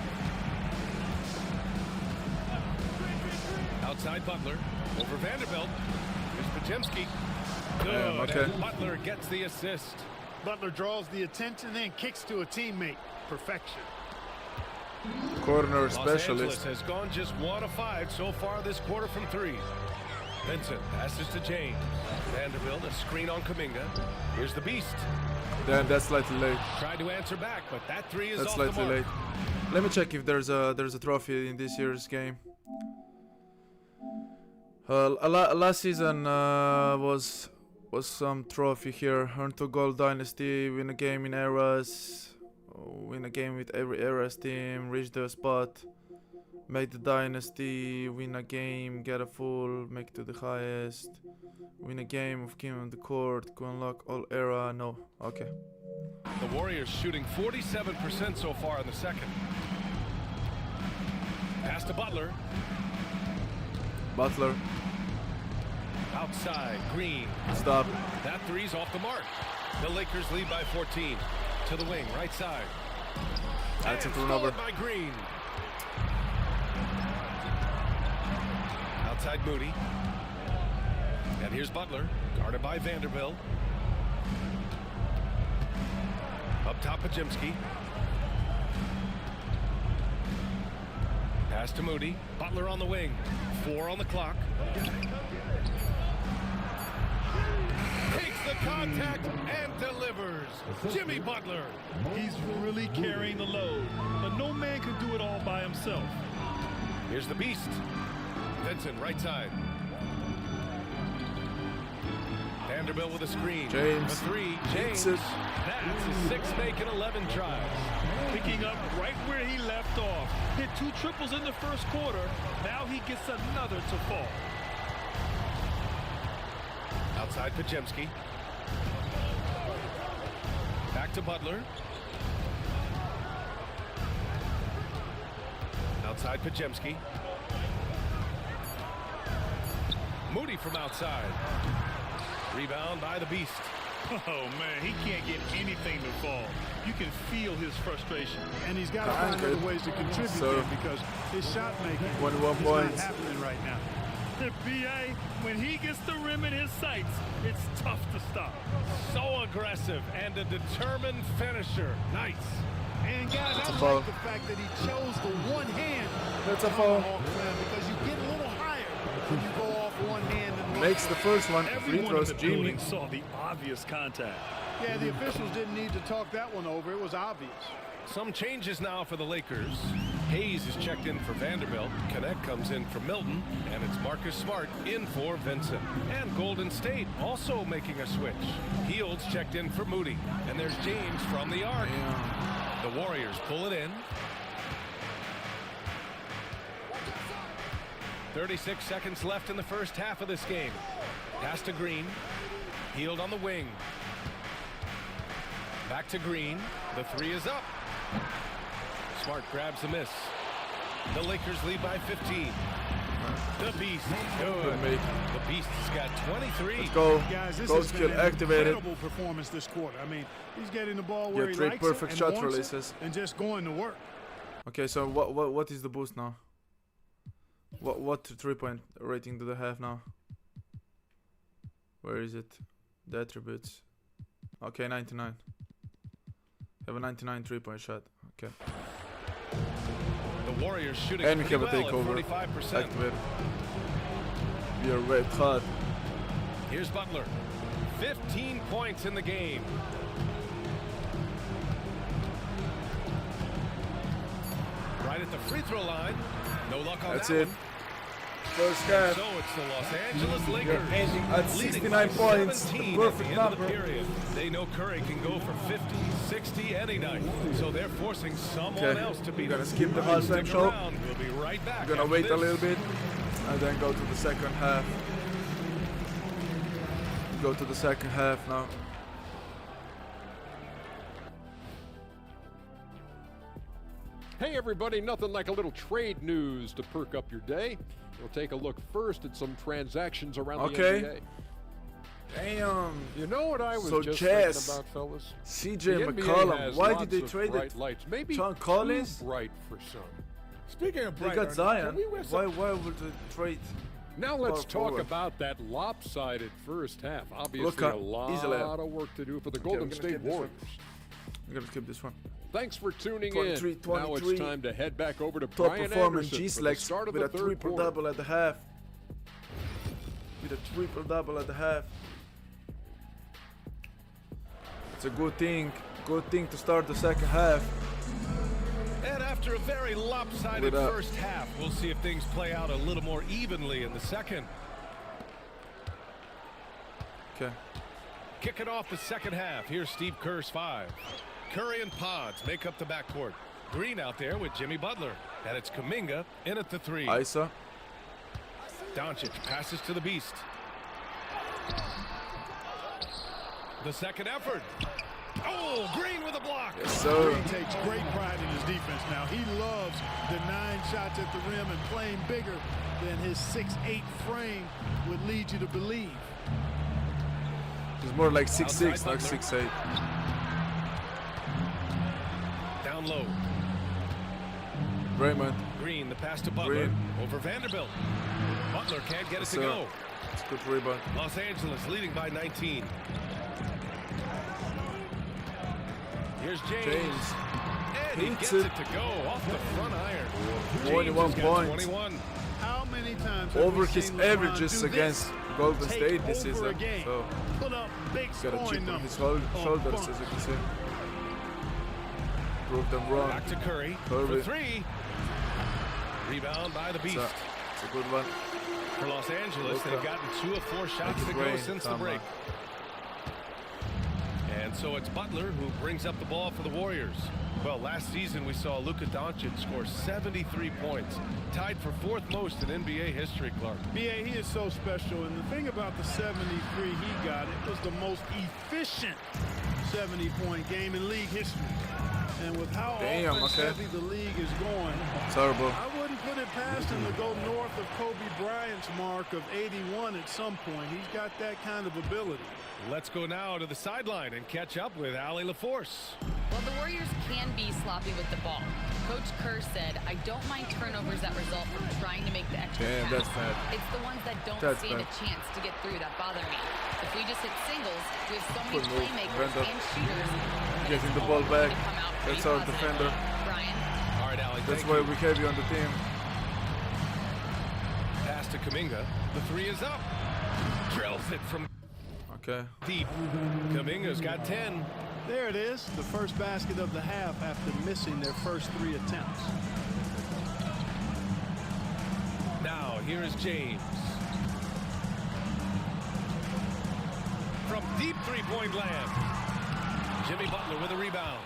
Outside Butler. Over Vanderbilt. Here's Pajemski. Good. okay. And Butler gets the assist. Butler draws the attention and then kicks to a teammate. Perfection. Corner Los specialist. Angeles has gone just 1 of 5 so far this quarter from 3. Vincent passes to James. Vanderbilt, a screen on Kuminga. Here's the Beast. Damn, that's slightly late. Tried to answer back, but that three is That's off the slightly mark. late. Let me check if there's a trophy in this year's game. Last season was some trophy here. Earn 2 gold dynasty, win a game in eras, win a game with every eras team, reach the spot, make the dynasty, win a game, get a full, make to the highest, win a game of king on the court, to unlock all era. No, okay. The Warriors shooting 47% so far in the second. Pass to Butler. Butler. Outside, Green. Stop. That three's off the mark. The Lakers lead by 14. To the wing, right side. That's a And turnover. stolen by Green. Outside Moody. And here's Butler, guarded by Vanderbilt. Up top, Pajemski. Pass to Moody. Butler on the wing. 4 on the clock. Takes the contact and delivers. Jimmy Butler. He's really carrying the load, but no man can do it all by himself. Here's the Beast. Vincent, right side. Vanderbilt with a screen. James. The three. Hits James. it. That's his 6th make in 11 tries. Picking up right where he left off. Hit 2 triples in the first quarter. Now he gets another to fall. Outside Pajemski. Back to Butler. Outside Pajemski. Moody from outside. Rebound by the Beast. Oh, man, he can't get anything to fall. You can feel his frustration. And he's got to find other ways to contribute So, there because his shot making 21 is points. not happening right now. B.A., when he gets the rim in his sights, it's tough to stop. So aggressive and a determined finisher. Nice. And guys, That's I a foul. like the fact that he chose the one hand. That's a foul. Because you get a little higher when you go off one hand. And Makes the first one. Free Everyone in throws, the Jimmy. building saw the obvious contact. Yeah, the officials didn't need to talk that one over. It was obvious. Some changes now for the Lakers. Hayes is checked in for Vanderbilt. Connect comes in for Milton. And it's Marcus Smart in for Vincent. And Golden State also making a switch. Fields checked in for Moody. And there's James from the arc. The Warriors pull it in. 36 seconds left in the first half of this game. Pass to Green. Hield on the wing. Back to Green. The three is up. Smart grabs the miss. The Lakers lead by 15. The Beast. Good. The Beast has got 23. Let's go. Guys, this Goal has skill been an activated. incredible performance this quarter. I mean, he's getting the ball where he 3 likes perfect it shot and wants releases. it and just going to work. Okay, so what is the boost now? What 3-point rating do they have now? Where is it? The attributes. Okay, 99. Have a 99 3-point shot. Okay. The Warriors shooting And we pretty have a well takeover. at 45%. Activated. We are red hot. Here's Butler. 15 points in the game. Right at the free throw line. No luck on That's that it. one. First half. So it's the Los Angeles Lakers ending at leading 69 by points. 17 The perfect at the end number. of the period. They know Curry can go for 50, 60 any night. So they're forcing someone else to beat We're gonna them. skip the halftime Stick show. around. We'll be right back. We're gonna after wait a this. little bit and then go to the second half. Go to the second half now. Hey everybody, nothing like a little trade news to perk up your day. We'll take a look first at some transactions around the NBA. Damn. You know what I was So just Jazz, thinking about, fellas? CJ The NBA McCollum. has Why lots did they of trade bright it? lights. Maybe John too Collins? bright for some. Speaking of They bright, got Ernie, Zion. can we wear some- Why would they trade? Now let's Power talk forward? about that lopsided first half. Obviously, Look a up. lot Easily. of work to do for the Okay, Golden we're gonna State skip this one. Warriors. We're gonna skip this one. Thanks for tuning 23, in. Now it's 23. time to head back over to Top Brian performance Anderson for the GsnaGs start of with the a third quarter. triple-double at the half. With a triple-double at the half. It's a good thing to start the second half. And after a very lopsided With a- first half, we'll see if things play out a little more evenly in the second. Okay. Kicking off the second half, here's Steve Kerr's 5. Curry and Pods make up the backcourt. Green out there with Jimmy Butler. And it's Kuminga in at the 3. Isa. Doncic passes to the Beast. The second effort. Oh, Green with a block. Yes, sir. Green takes great pride in his defense now. He loves the 9 shots at the rim and playing bigger than his 6'8" frame would lead you to believe. He's more like 6'6", Outside not Butler. 6'8". Down low. Raymond. Green, the pass to Butler. Green. Over Vanderbilt. Butler can't get it to Sir. go. It's a good rebound. Los Angeles leading by 19. Here's James. And he Hits gets it. it to go off the front iron. 21 James has got points. 21. How many times have Over we his seen LeBron averages do against this? Golden Take State this over season. a game. So Put up big he's got a chip scoring on his numbers. shoulders, Bump. as you can see. Prove them wrong. Back to Curry for 3. Rebound by the Beast. It's a good one. For Los Angeles, Luka. they've gotten 2 of 4 shots Make to it go rain. since the Come break. And so it's Butler who brings up the ball for the Warriors. Well, last season we saw Luka Doncic score 73 points, tied for 4th most in NBA history, Clark. BA, he is so special, and the thing about the 73 he got, it was the most efficient 70-point game in league history. And with how Damn, offense okay. heavy the league is going, It's horrible. I wouldn't put it past him to go north of Kobe Bryant's mark of 81 at some point. He's got that kind of ability. Let's go now to the sideline and catch up with Allie LaForce. Well, the Warriors can be sloppy with the ball. Coach Kerr said, I don't mind turnovers that result from trying to make the extra pass. That's bad. It's the ones that don't stand a chance to get through that bother me. If we just hit singles, we have so many playmakers and shooters. Getting the ball back. That's our defender. Brian. All right, Allie, that's why we have you on the team. Pass to Kuminga. The three is up. Drills it from deep. Kuminga's got 10. There it is, the first basket of the half after missing their first 3 attempts. Now, here is James. From deep three-point land. Jimmy Butler with a rebound.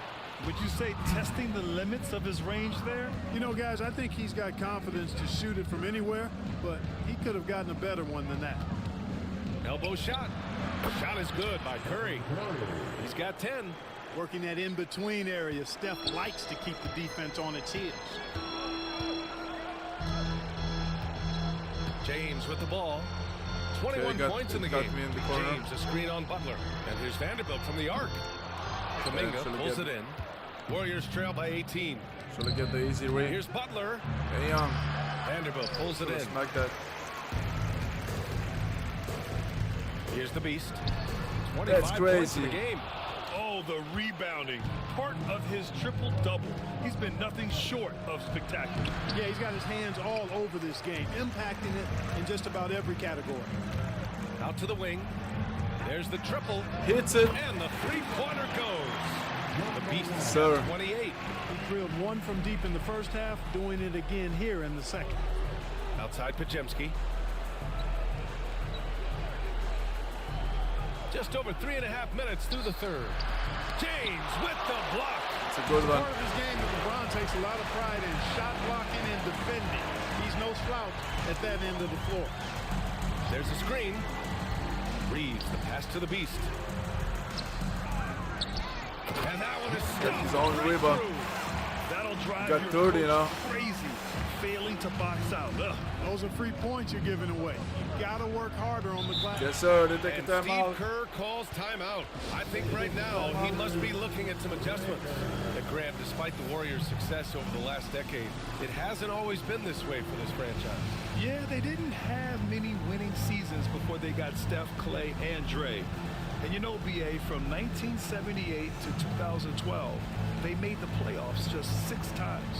Would you say testing the limits of his range there? You know, guys, I think he's got confidence to shoot it from anywhere, but he could have gotten a better one than that. Elbow shot. Shot is good by Curry. He's got 10. Working that in-between area, Steph likes to keep the defense on its heels. James with the ball. 21 points in the game. James, a screen on Butler. And here's Vanderbilt from the arc. Kuminga pulls it in. Warriors trail by 18. Shall I get the easy ring? Here's Butler. Hey, young. Vanderbilt pulls it in. Smack that. Here's the beast. That's crazy. In the game. Oh, the rebounding. Part of his triple-double. He's been nothing short of spectacular. Yeah, he's got his hands all over this game, impacting it in just about every category. Out to the wing. There's the triple. Hits it. And the three-pointer goes. The beast is 28. He drilled 1 from deep in the first half, doing it again here in the second. Outside Pajemski. Just over 3.5 minutes through the third. James with the block. It's a good one. Part of his game that LeBron takes a lot of pride in shot blocking and defending. He's no slouch at that end of the floor. There's a screen. Reeves, the pass to the beast. And that one is got his own rebound. That'll drive got 30 now. Crazy. Failing to box out. Ugh. Those are free points you're giving away. You gotta work harder on the glass. Yes, sir. They take a timeout. Steve Kerr calls timeout. I think right now he must be looking at some adjustments. But Grant, despite the Warriors' success over the last decade, it hasn't always been this way for this franchise. Yeah, they didn't have many winning seasons before they got Steph, Clay, and Dre. And you know, BA, from 1978 to 2012, they made the playoffs just 6 times.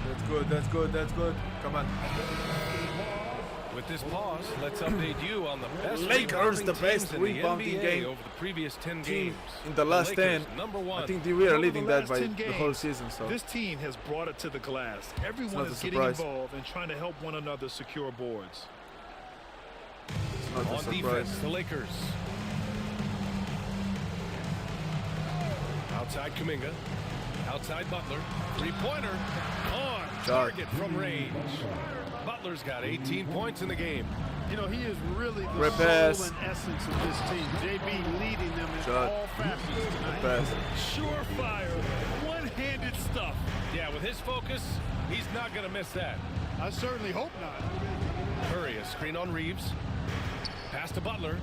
That's good, that's good, that's good. Come on. With this pause, let's update you on the best Lakers, the best rebounding game over the previous 10 games. In the last 10, I think we are leading that by the whole season. So this team has brought it to the glass. Everyone is getting involved and trying to help one another secure boards. It's not on defense, the Lakers. Outside Kuminga. Outside Butler. Three-pointer. On target from range. Butler's got 18 points in the game. You know, he is really the soul and essence of this team. JB leading them in all facets tonight. Surefire, one-handed stuff. Yeah, with his focus, he's not going to miss that. I certainly hope not. Curry, a screen on Reeves. Pass to Butler.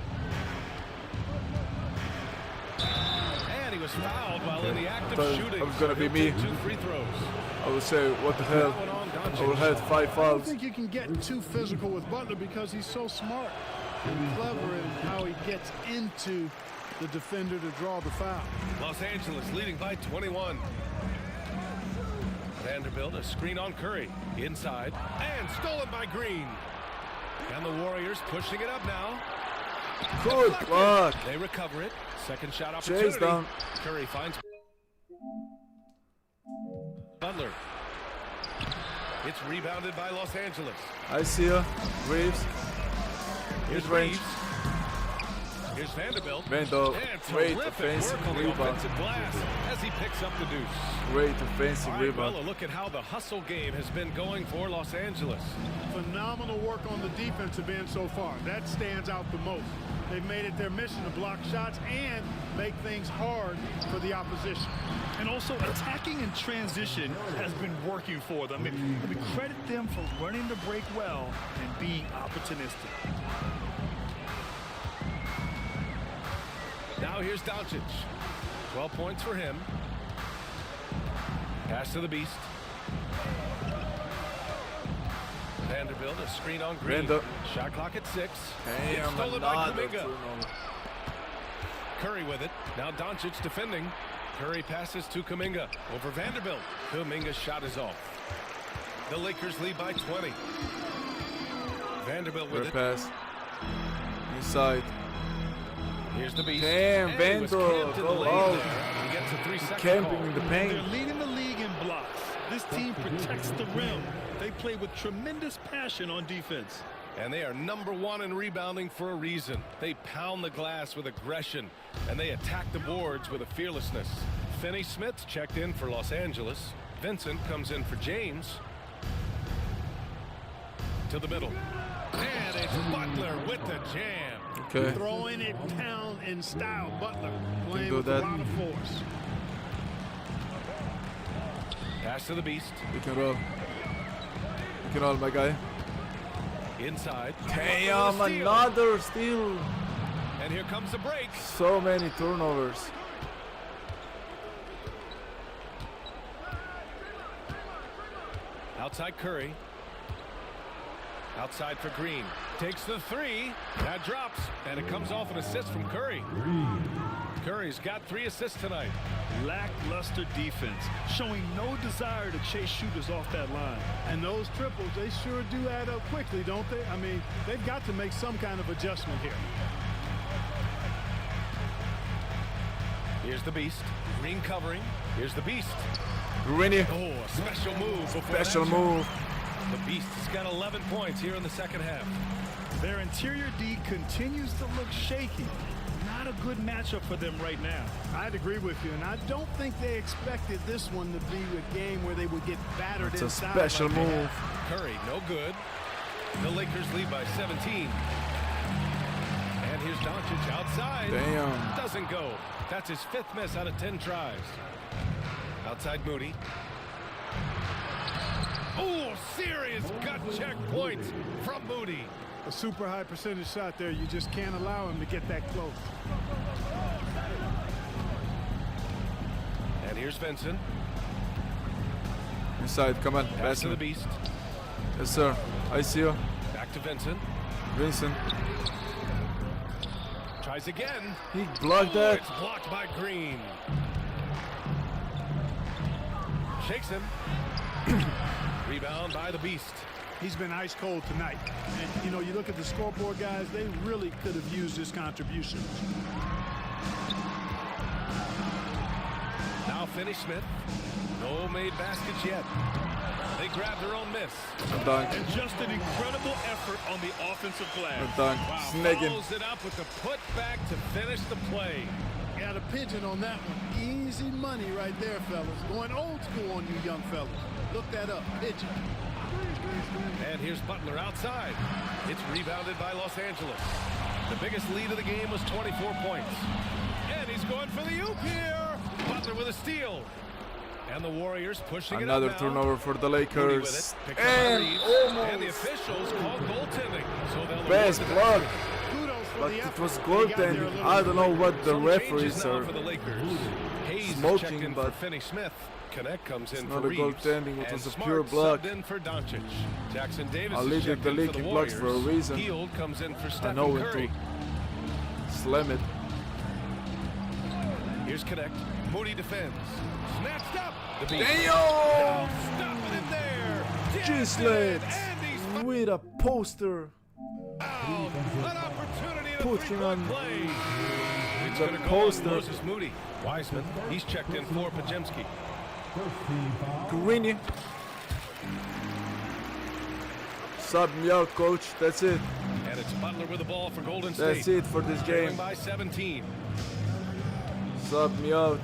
And he was fouled while in the act of shooting. It was going to be me. 2 free throws. I would say, what the hell? I would have 5 fouls. I don't think you can get too physical with Butler because he's so smart and clever in how he gets into the defender to draw the foul. Los Angeles leading by 21. Vanderbilt, a screen on Curry. Inside. And stolen by Green. And the Warriors pushing it up now. Good block. They recover it. Second shot opportunity. Chase down. Curry finds Butler. It's rebounded by Los Angeles. I see her. Reeves. Here's Reeves. Here's Vanderbilt. Vanderbilt. Great offensive rebound. Glass as he picks up the deuce. Great offensive rebound. Well, a look at how the hustle game has been going for Los Angeles. Phenomenal work on the defensive end so far. That stands out the most. They've made it their mission to block shots and make things hard for the opposition. And also attacking in transition has been working for them. We credit them for running the break well and being opportunistic. Now here's Doncic. 12 points for him. Pass to the Beast. Vanderbilt, a screen on Green. Shot clock at 6. It's stolen by Kuminga. Curry with it. Now Doncic defending. Curry passes to Kuminga over Vanderbilt. Kuminga's shot is off. The Lakers lead by 20. Vanderbilt with it. Pass. Inside. Here's the Beast. Damn, Vanderbilt. Oh, he gets a 3-second camping in the paint. They're leading the league in blocks. This team protects the rim. They play with tremendous passion on defense. And they are #1 in rebounding for a reason. They pound the glass with aggression, and they attack the boards with a fearlessness. Finney Smith checked in for Los Angeles. Vincent comes in for James. To the middle. And it's Butler with the jam. Okay. Throwing it down in style. Butler playing with a lot of force. Pass to the Beast. You can roll. You can roll, my guy. Inside. Damn, another steal. And here comes the break. So many turnovers. Outside Curry. Outside for Green. Takes the 3. That drops. And it comes off an assist from Curry. Curry's got 3 assists tonight. Lackluster defense, showing no desire to chase shooters off that line. And those triples, they sure do add up quickly, don't they? I mean, they've got to make some kind of adjustment here. Here's the Beast. Green covering. Here's the Beast. Green. Oh, a special move. Special move. The Beast has got 11 points here in the second half. Their interior D continues to look shaky. Not a good matchup for them right now. I'd agree with you, and I don't think they expected this one to be a game where they would get battered inside. It's a special move. Curry, no good. The Lakers lead by 17. And here's Doncic outside. Damn. Doesn't go. That's his 5th miss out of 10 tries. Outside Moody. Oh, serious gut check points from Moody. A super high percentage shot there. You just can't allow him to get that close. And here's Vincent. Inside, come on. Pass to the Beast. Yes, sir. I see you. Back to Vincent. Vincent. Tries again. He blocked that. It's blocked by Green. Shakes him. Rebound by the Beast. He's been ice cold tonight. And, you know, you look at the scoreboard, guys, they really could have used his contribution. Now Finney Smith. No made baskets yet. They grab their own miss. Dunk. And just an incredible effort on the offensive glass. Dunk. Wow. Snagging. Follows it up with the putback to finish the play. Got a pigeon on that one. Easy money right there, fellas. Going old school on you young fellas. Look that up. Pigeon. And here's Butler outside. It's rebounded by Los Angeles. The biggest lead of the game was 24 points. And he's going for the oop here. Butler with a steal. And the Warriors pushing another it up now. turnover for the Lakers. And the officials called goaltending. So they'll best block. But it was goaltending. I don't know what the referees are for the Lakers. Hayes smoking, but Finney Smith. Connect comes in it's for not a Reeves. goaltending. It And was a Smart pure block. subbed in for Doncic. Jackson Davis I lead the league in blocks for a reason. Hield comes in for I Stephen know when Curry. to slam it. Here's Connect. Moody defends. Snatched up. The Beast. Damn! Stopping it there. GsnaGs with a poster. An opportunity to Pushing on play. It's the going to go poster. on Moses Moody. Wiseman. He's checked in for Pajemski. Greeny. Sub me out, coach. That's it. And it's Butler with the ball for Golden State. That's it for this game. By 17. Sub me out.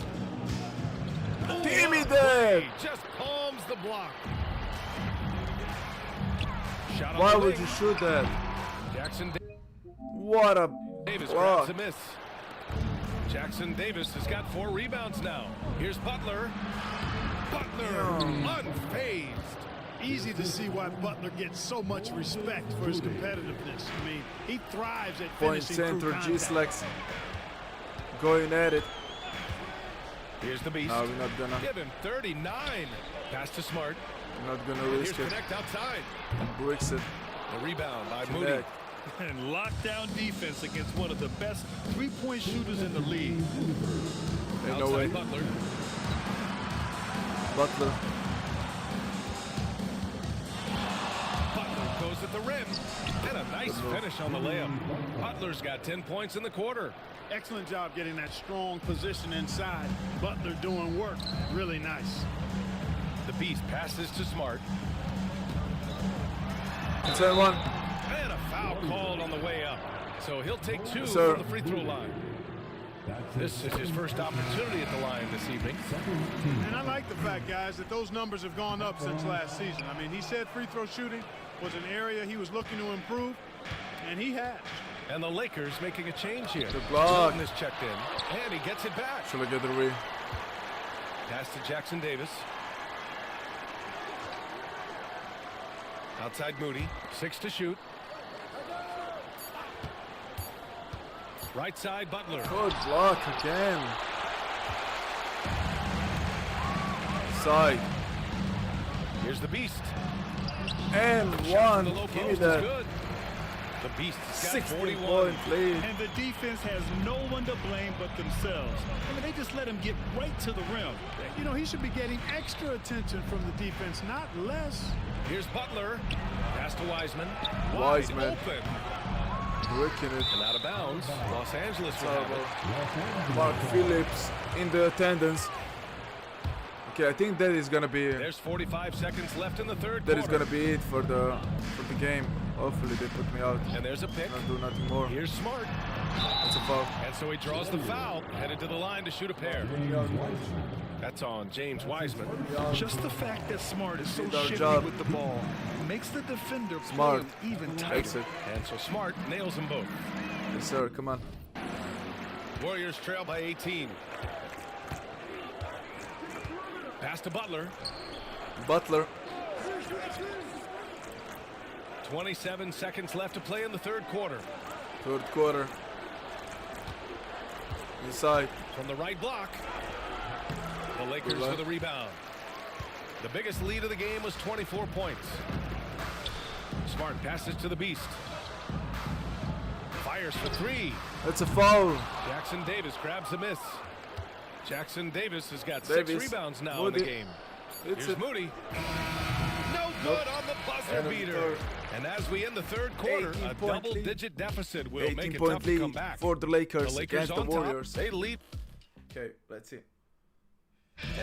Give me that! Just palms the block. Shot on Why the would wing. you shoot that? Jackson What a Davis block. grabs a miss. Jackson Davis has got 4 rebounds now. Here's Butler. Butler unfazed. Easy to see why Butler gets so much respect for his competitiveness. I mean, he thrives at Point finishing center, through contact. GsnaGs. Going at it. Here's the beast. No, we're not gonna. Give him 39. Pass to Smart. We're not gonna And risk here's it. Connect outside. Bricks it. The rebound by Moody. Connect. And lockdown defense against one of the best three-point shooters in the league. Ain't no way. Outside Butler. Butler. Butler goes at the rim. And a nice finish on the layup. Butler's got 10 points in the quarter. Excellent job getting that strong position inside. Butler doing work. Really nice. The Beast passes to Smart. 10-1. And a foul called on the way up. So he'll take 2 Yes, sir. from the free throw line. This is his first opportunity at the line this evening. And I like the fact, guys, that those numbers have gone up since last season. I mean, he said free throw shooting was an area he was looking to improve, and he has. And the Lakers making a change here. The block. Jordan is checked in, and he gets it back. Should I get the re? Pass to Jackson Davis. Outside Moody, 6 to shoot. Right side Butler. Good block again. Side. Here's the Beast. And Shot from one. the low Give me post is that. good. The Beast has got 16 41. point lead. And the defense has no one to blame but themselves. I mean, they just let him get right to the rim. You know, he should be getting extra attention from the defense, not less. Here's Butler. Pass to Wiseman. Wiseman. Wide open. Working it. And out of bounds. Los Angeles will have it. Mark Phillips in the attendance. Okay, I think that is gonna be. There's 45 seconds left in the third That is quarter. gonna be it for the game. Hopefully they put me out. And there's a pick. Not do nothing more. Here's Smart. That's a foul. And so he draws the foul. Headed to the line to shoot a pair. That's on James Wiseman. Just the fact that Smart is so Did our shifty job. with the ball makes the defender Smart. play him even tighter. Exit. And so Smart nails them both. Yes, sir. Come on. Warriors trail by 18. Pass to Butler. Butler. 27 seconds left to play in the third quarter. Third quarter. Inside. From the right block. The Lakers Good luck. with a rebound. The biggest lead of the game was 24 points. Smart passes to the Beast. Fires for 3. That's a foul. Jackson Davis grabs a miss. Jackson Davis has got Davis. 6 rebounds now Moody. in the game. It's Here's a Moody. No good on the buzzer And a beater. third. And as we end the third quarter, a 18-point double-digit deficit will make it 18-point tough to come lead back. for the Lakers, The Lakers against the on top. Warriors. They lead. Okay, let's see.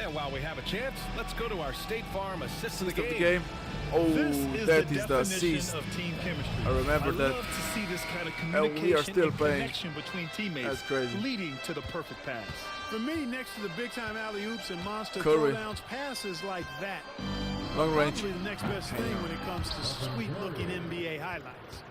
And while we have a chance, let's go to our State Farm assist of the Assist of the game. game. Oh, This is that the is the definition assist. of team chemistry. I remember I that. love to see this kind of And we are communication still and playing. connection between teammates, That's crazy. leading to the perfect pass. For me, next to the big-time alley-oops and monster Curry. throwdowns, passes like that. Long range. Probably the next best thing when it comes to sweet-looking NBA highlights.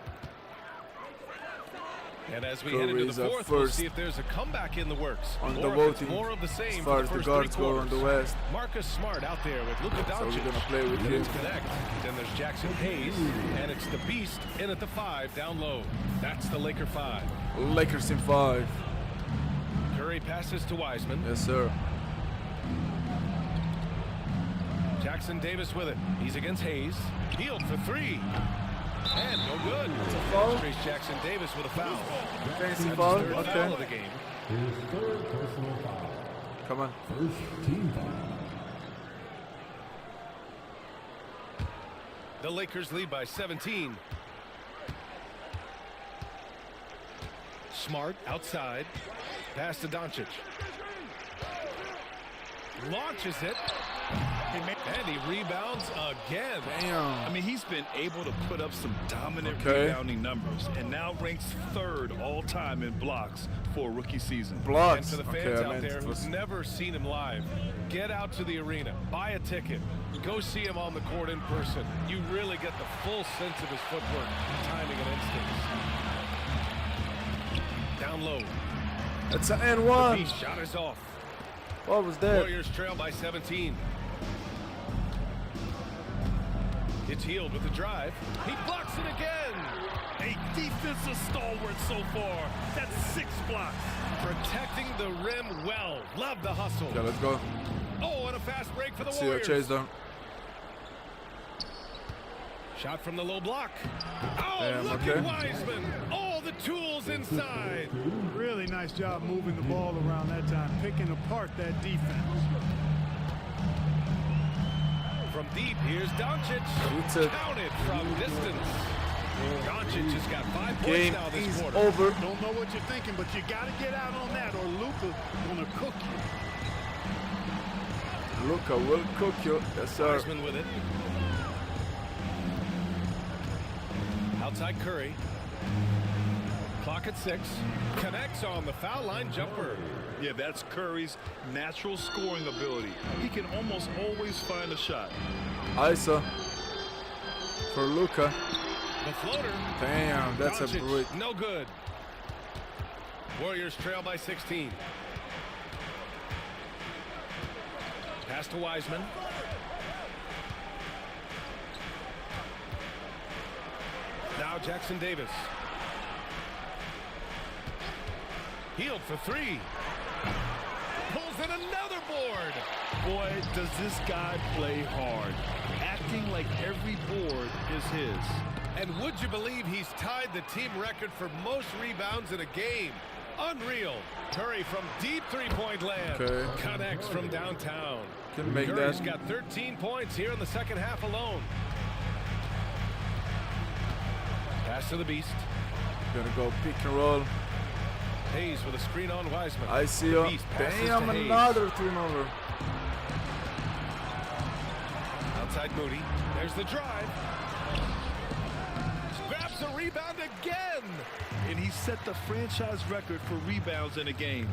And as we Curry head into is the up fourth, we'll first see if there's a comeback in the works. on or the if it's voting more of the same as far for as the the first guards three go on the quarters. West. Marcus Smart out there with Luka So Doncic. we're gonna play with Then him. it's Connect. Then there's Jackson Hayes. And it's the Beast in at the 5 down low. That's the Laker 5. Lakers in 5. Curry passes to Wiseman. Yes, sir. Jackson Davis with it. He's against Hayes. Healed for 3. And no good. It's a foul. Trace Jackson Davis with a foul. Fancy That's foul. his third Okay. foul of the game. Come on. The Lakers lead by 17. Smart outside. Pass to Doncic. Launches it. And he rebounds again. Damn. I mean, he's been able to put up some dominant Okay. rebounding numbers and now ranks 3rd all-time in blocks for a rookie season. And Blocks. for the Okay, fans I out meant there it who've was. never seen him live, get out to the arena, buy a ticket, go see him on the court in person. You really get the full sense of his footwork, timing, and instincts. Down low. It's an The N1. Beast shot is off. What was that? Warriors trail by 17. It's Healed with the drive. He blocks it again. A defensive stalwart so far. That's 6 blocks. Protecting the rim well. Love the hustle. Yeah, let's go. Oh, and a fast break for the See Warriors. your chase down. Shot from the low block. Oh, Damn, look okay. at Wiseman. All the tools inside. Really nice job moving the ball around that time, picking apart that defense. From deep, here's Doncic. Counted from distance. Doncic has got 5 points Game now this is quarter. over. Don't know what you're thinking, but you got to get out on that or Luka gonna cook you. Luka will cook you. Yes, sir. Wiseman with it. Outside Curry. Clock at 6. Connects on the foul line jumper. Yeah, that's Curry's natural scoring ability. He can almost always find a shot. Isa for Luka. The floater. Damn, that's Doncic, a brick. no good. Warriors trail by 16. Pass to Wiseman. Now Jackson Davis. Healed for 3. Pulls in another board. Boy, does this guy play hard. Acting like every board is his. And would you believe he's tied the team record for most rebounds in a game? Unreal. Curry from deep three-point land. Okay. Connects from downtown. Can make Curry's that. got 13 points here in the second half alone. Pass to the Beast. Gonna go pick and roll. Hayes with a screen on Wiseman. I see The you. Beast passes Damn, to Hayes. another turnover. Outside Moody. There's the drive. Grabs a rebound again. And he set the franchise record for rebounds in a game.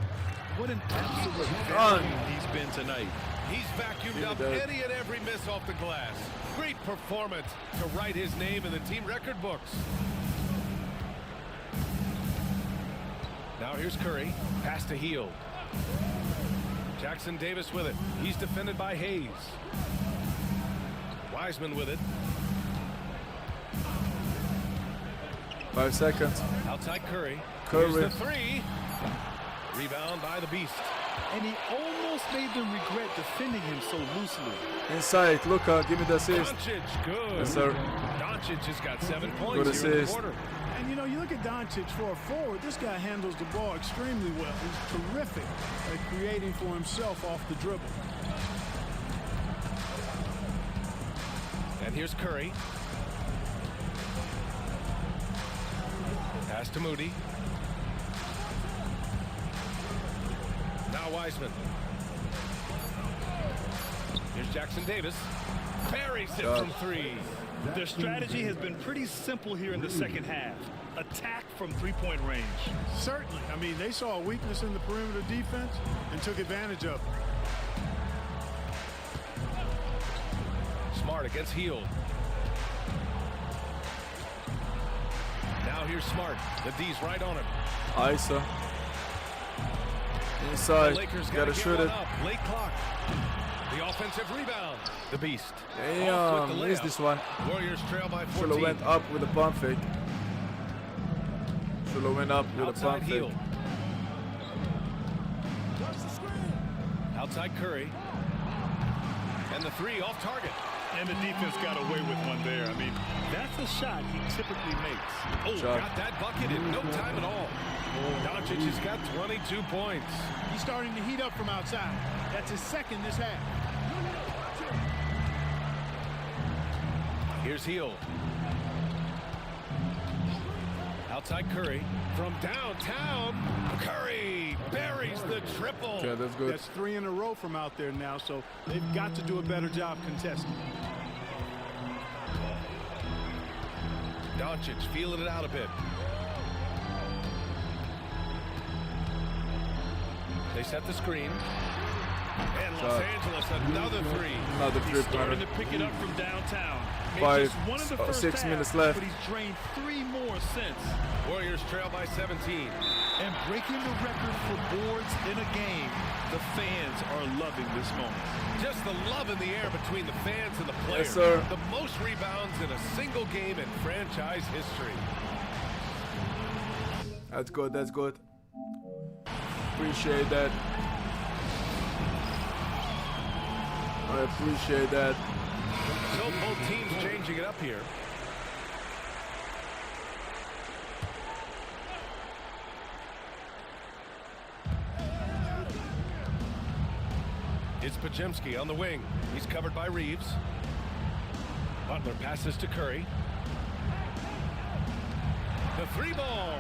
What an absolute Run. value he's been tonight. He's vacuumed up any and every miss off the glass. Great performance to write his name in the team record books. Now here's Curry. Pass to Hield. Jackson Davis with it. He's defended by Hayes. Wiseman with it. 5 seconds. Outside Curry. Curry. Here's the 3. Rebound by the Beast. And he almost made them regret defending him so loosely. Inside, Luka, give me the assist. Doncic, good. Yes, sir. Doncic has got 7 points Good here in the assist. quarter. And you know, you look at Doncic for a forward, this guy handles the ball extremely well. He's terrific at creating for himself off the dribble. And here's Curry. Pass to Moody. Now Wiseman. Here's Jackson Davis. Buries it from 3. Their strategy has been pretty simple here in the second half. Attack from three-point range. Certainly. I mean, they saw a weakness in the perimeter defense and took advantage of it. Smart against Hield. Now here's Smart. The D's right on him. Isa. The Inside. Lakers Gotta shoot it. up. Late clock. The offensive rebound. The Beast. Damn, missed this one. Warriors trail by 14. Should have went up with a pump fake. Should have went up with a pump fake. Hield. Outside Curry. And the 3 off target. And the defense got away with one there. I mean, that's a shot he typically makes. Oh, got that bucket in no time at all. Doncic has got 22 points. He's starting to heat up from outside. That's his second this half. Here's Hield. Outside Curry. From downtown, Curry buries the triple. Okay, that's good. That's 3 in a row from out there now, so they've got to do a better job contesting. Doncic feeling it out a bit. They set the screen. And Los Angeles, another 3. Another He's starting to pick it up from downtown. Made just one in the first 6 half, minutes left. But he's drained 3 more since. Warriors trail by 17. And breaking the record for boards in a game, the fans are loving this moment. Just the love in the air between the fans and the players. Yes, sir. The most rebounds in a single game in franchise history. That's good, that's good. Appreciate that. I appreciate that. So both teams changing it up here. It's Pajemski on the wing. He's covered by Reeves. Butler passes to Curry. The three ball.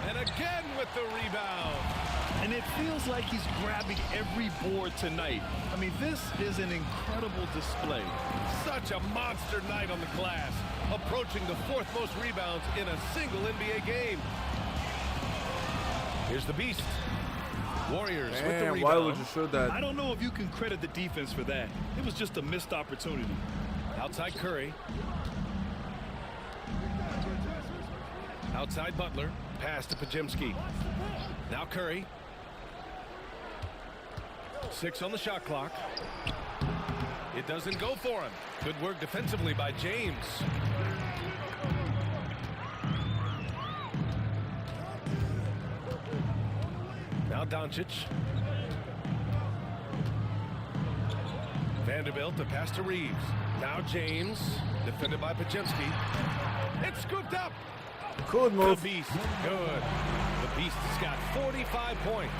And again with the rebound. And it feels like he's grabbing every board tonight. I mean, this is an incredible display. Such a monster night on the glass. Approaching the 4th most rebounds in a single NBA game. Here's the beast. Warriors with the rebound. Why would you show that? I don't know if you can credit the defense for that. It was just a missed opportunity. Outside Curry. Outside Butler. Pass to Pajemski. Now Curry. 6 on the shot clock. It doesn't go for him. Good work defensively by James. Now Doncic. Vanderbilt, the pass to Reeves. Now James, defended by Pajemski. It's scooped up. Good move. The Beast, good. The Beast has got 45 points.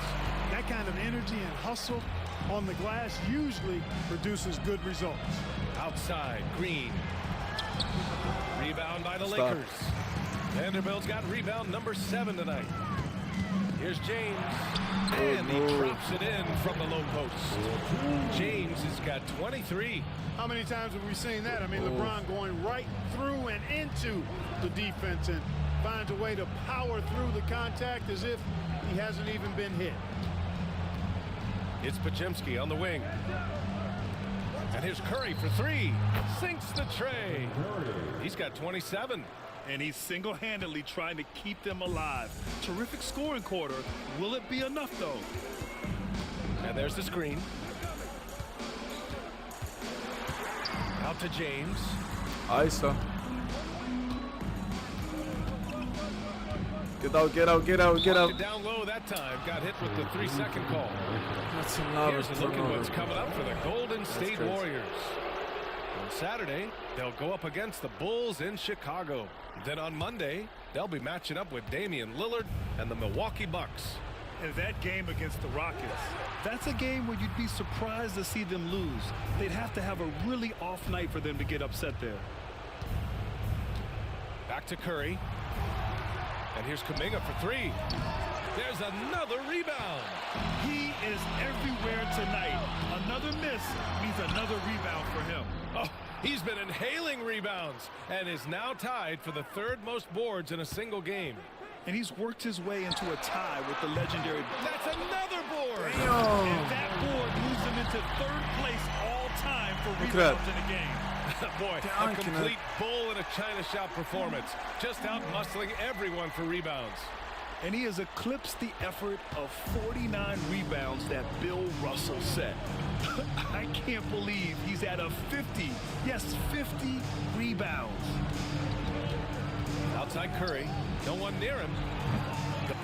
That kind of energy and hustle on the glass usually produces good results. Outside, Green. Rebound by the Lakers. Vanderbilt's got rebound number 7 tonight. Here's James. And he drops it in from the low post. James has got 23. How many times have we seen that? I mean, LeBron going right through and into the defense and finds a way to power through the contact as if he hasn't even been hit. It's Pajemski on the wing. And here's Curry for 3. Sinks the tray. He's got 27. And he's single-handedly trying to keep them alive. Terrific scoring quarter. Will it be enough, though? And there's the screen. Out to James. Isa. Get out, get out, get out, get out. Down low that time. Got hit with the 3-second call. That's a Here's a look at what's coming up for the Golden State Warriors. On Saturday, they'll go up against the Bulls in Chicago. Then on Monday, they'll be matching up with Damian Lillard and the Milwaukee Bucks. And that game against the Rockets, that's a game where you'd be surprised to see them lose. They'd have to have a really off night for them to get upset there. Back to Curry. And here's Kuminga for 3. There's another rebound. He is everywhere tonight. Another miss means another rebound for him. Oh, he's been inhaling rebounds and is now tied for the 3rd most boards in a single game. And he's worked his way into a tie with the legendary. That's another board. Damn. And that board moves him into 3rd place all time for rebounds in a game. Boy, a complete bull in a China shop performance. Just out muscling everyone for rebounds. And he has eclipsed the effort of 49 rebounds that Bill Russell set. I can't believe he's at a 50. Yes, 50 rebounds. Outside Curry. No one near him.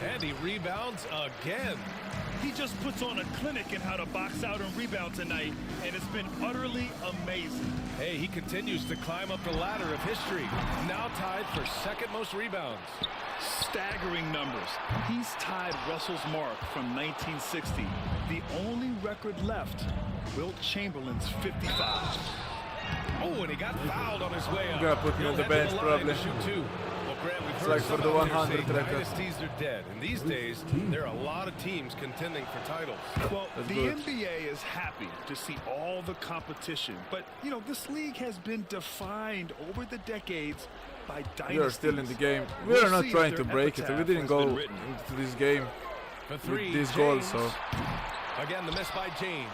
And he rebounds again. He just puts on a clinic in how to box out and rebound tonight, and it's been utterly amazing. Hey, he continues to climb up the ladder of history. Now tied for 2nd most rebounds. Staggering numbers. He's tied Russell's mark from 1960. The only record left, Wilt Chamberlain's 55. Oh, and he got fouled on his way up. You're gonna put me on the bench, probably. It's like for the 100 record. Dynasties are dead, and these days there are a lot of teams contending for titles. Well, the NBA is happy to see all the competition, but you know this league has been defined over the decades by dynasties. We are still in the game. We are not trying to break it. We didn't go into this game for 3, with this goal, so again the miss by James.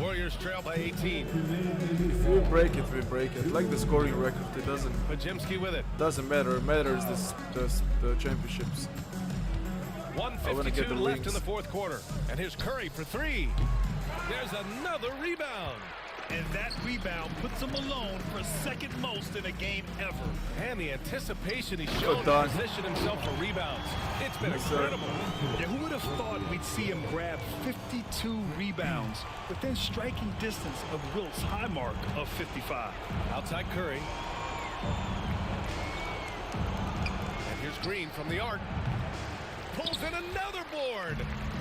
Warriors trail by 18. If we break it, we break it. Like the scoring record, it doesn't. Pajemski with it. Doesn't matter. It matters the championships. 1:52 left in the 4th quarter. And here's Curry for 3. There's another rebound. And that rebound puts him alone for second most in a game ever. And the anticipation he's shown to position himself for rebounds. It's been incredible. Yeah, who would have thought we'd see him grab 52 rebounds within striking distance of Wilt's high mark of 55. Outside Curry. And here's Green from the arc. Pulls in another board.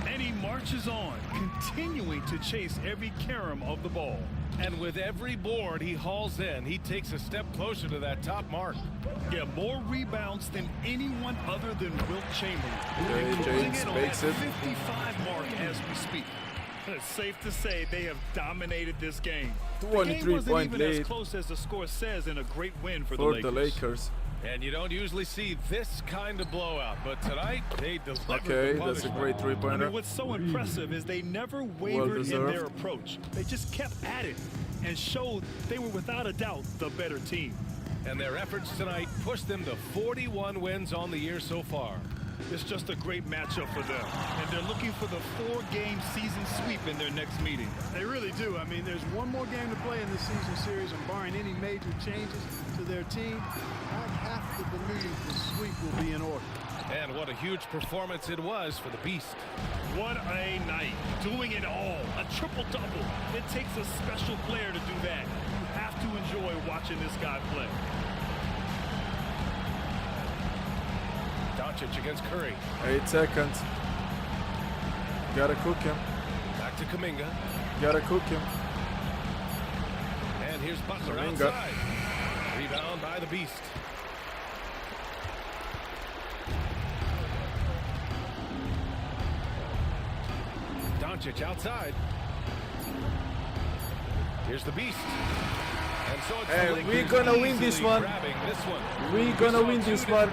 And he marches on, continuing to chase every carom of the ball. And with every board he hauls in, he takes a step closer to that top mark. Yeah, more rebounds than anyone other than Wilt Chamberlain. Okay, James makes it. 55 mark as we speak. It's safe to say they have dominated this game. 23-point even lead as close as the score says, in a great win for the Lakers. And you don't usually see this kind of blowout, but tonight they delivered. Okay, the that's a great three-pointer. I mean, what's so impressive is they never wavered in their approach. They just kept at it and showed they were without a doubt the better team. And their efforts tonight pushed them to 41 wins on the year so far. It's just a great matchup for them. And they're looking for the 4-game season sweep in their next meeting. They really do. I mean, there's one more game to play in this season series, and barring any major changes to their team, I'd have to believe the sweep will be in order. And what a huge performance it was for the Beast. What a night. Doing it all. A triple-double. It takes a special player to do that. You have to enjoy watching this guy play. Doncic against Curry. 8 seconds. Gotta cook him. Back to Kuminga. Gotta cook him. And here's Butler Kuminga. outside. Rebound by the Beast. Doncic outside. Here's the Beast. And so it's the Lakers we're gonna win this one. We're gonna win this one.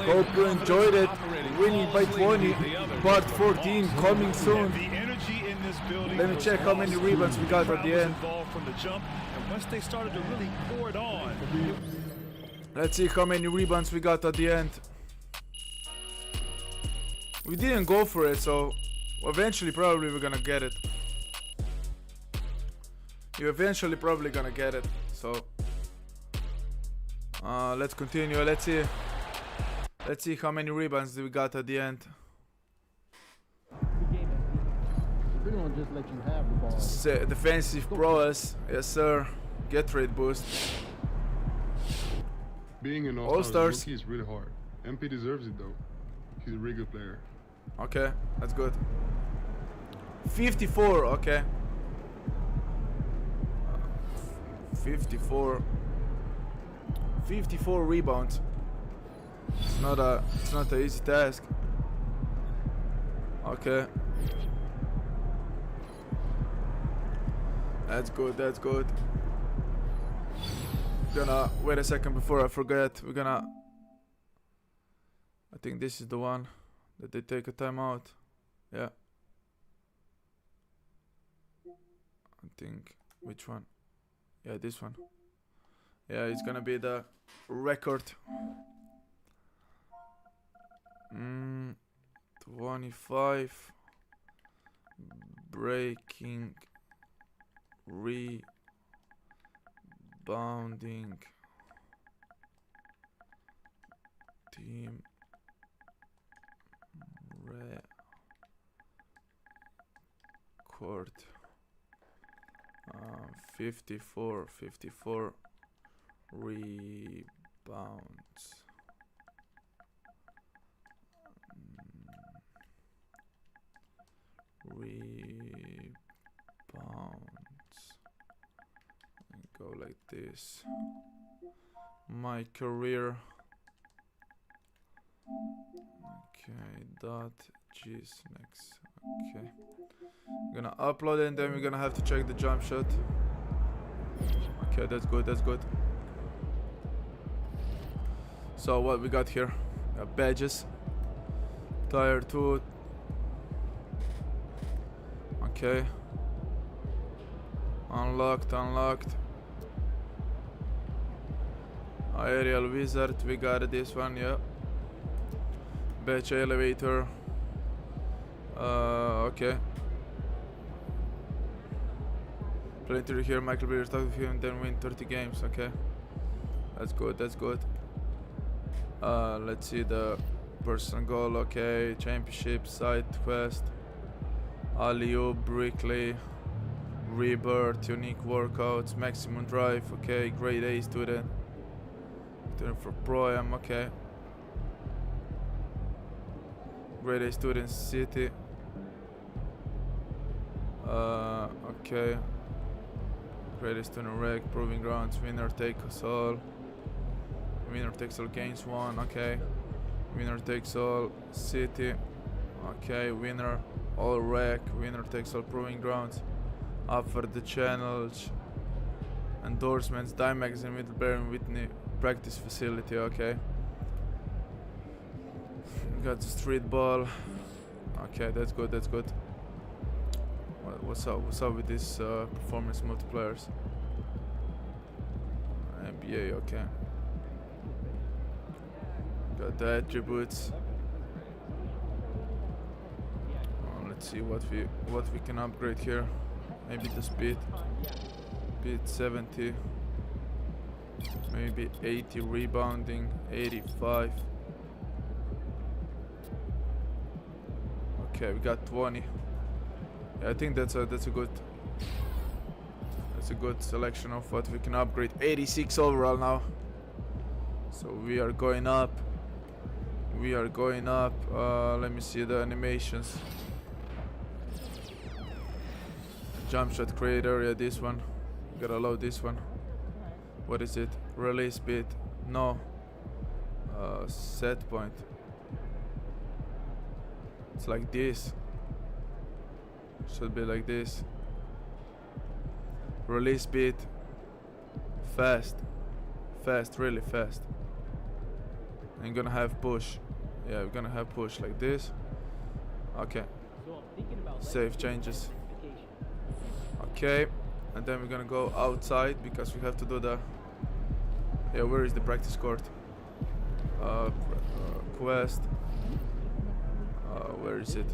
Hope you enjoyed it. Winning by 20, part 14 coming soon. The energy in this building. Let me check how many rebounds we got at the end. From the jump, and once they started to really pour it on. Let's see how many rebounds we got at the end. We didn't go for it, so eventually probably we're gonna get it. You're eventually probably gonna get it, so let's continue. Let's see how many rebounds we got at the end. We don't just let you have the ball. Defensive prowess, yes sir. Get rate boost. Being an All-Stars rookie is really hard. MP deserves it though. He's a really good player. Okay, that's good. 54, okay. 54 rebounds. It's not an easy task. Okay. That's good, that's good. Gonna wait a second before I forget. I think this is the one that they take a timeout. Yeah. I think, which one? Yeah, this one. Yeah, it's gonna be the record. 25 breaking, rebounding team record. 54 rebounds. Rebounds. And go like this. Mycareer. Okay, .GsnaGs. Okay. I'm gonna upload it and then we're gonna have to check the jump shot. Okay, that's good, that's good. So what we got here? Badges. Tier 2. Okay. Unlocked. Aerial Wizard, we got this one, yeah. Badge Elevator. Okay. Play interview here, Mycareer, talk with him, then win 30 games. Okay, that's good. That's good. Let's see the personal goal. Okay, championship, side quest, alley-oop, Brickley, rebirth, unique workouts, maximum drive. Okay, grade A student. Student for pro-am. Okay. Grade A student, city. Okay. Grade A student reg, proving grounds, winner takes all. Winner takes all gains 1. Okay. Winner takes all city. Okay. Winner all reg, winner takes all proving grounds. Offer the channels. Endorsements, Dime Magazine, Middlebury and Whitney practice facility. Okay. Got the street ball. Okay, that's good. That's good. What's up? What's up with these performance multipliers? NBA. Okay. Got the attributes. Let's see what we can upgrade here. Maybe the speed. Speed 70. Maybe 80 rebounding. 85. Okay, we got 20. Yeah, I think that's a good selection of what we can upgrade. 86 overall now. So we are going up. We are going up. Let me see the animations. Jump shot creator, yeah, this one. Gotta load this one. What is it? Release speed. No. Set point. It's like this. Should be like this. Release speed. Fast. Fast, really fast. And gonna have push. Yeah, we're gonna have push like this. Okay. Save changes. Okay. And then we're gonna go outside because we have to do the... Yeah, where is the practice court? Quest. Where is it?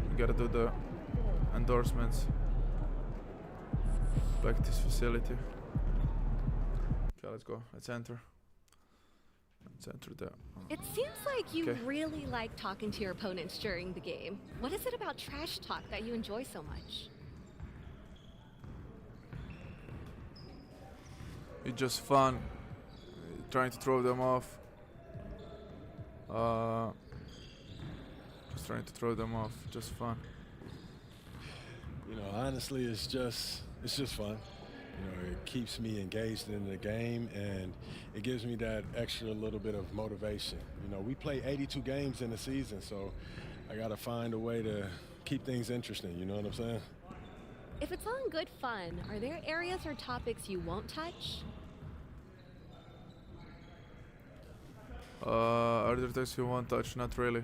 We gotta do the endorsements. Practice facility. Okay, let's go. Let's enter. Let's enter there. It seems like you Okay. really like talking to your opponents during the game. What is it about trash talk that you enjoy so much? It's just fun. Trying to throw them off. Just trying to throw them off. Just fun. You know, honestly, it's just fun. You know, it keeps me engaged in the game, and it gives me that extra little bit of motivation. You know, we play 82 games in a season, so I got to find a way to keep things interesting. You know what I'm saying? If it's all in good fun, are there areas or topics you won't touch? Are there things you won't touch? Not really.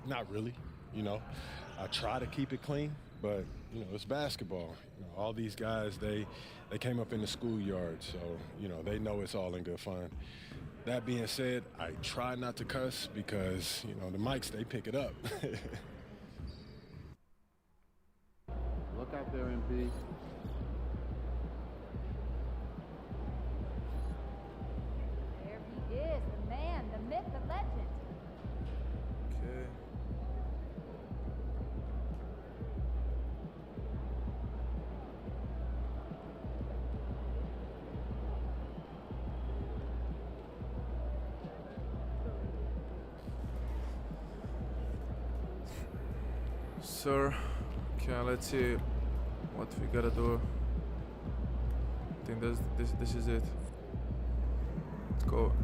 Not really. You know, I try to keep it clean, but you know, it's basketball. You know, all these guys, they came up in the schoolyard, so you know, they know it's all in good fun. That being said, I try not to cuss because you know the mics, they pick it up. Look out there, MP. There he is, the man, the myth, the legend. Okay. Sir, okay, let's see what we gotta do. I think this is it.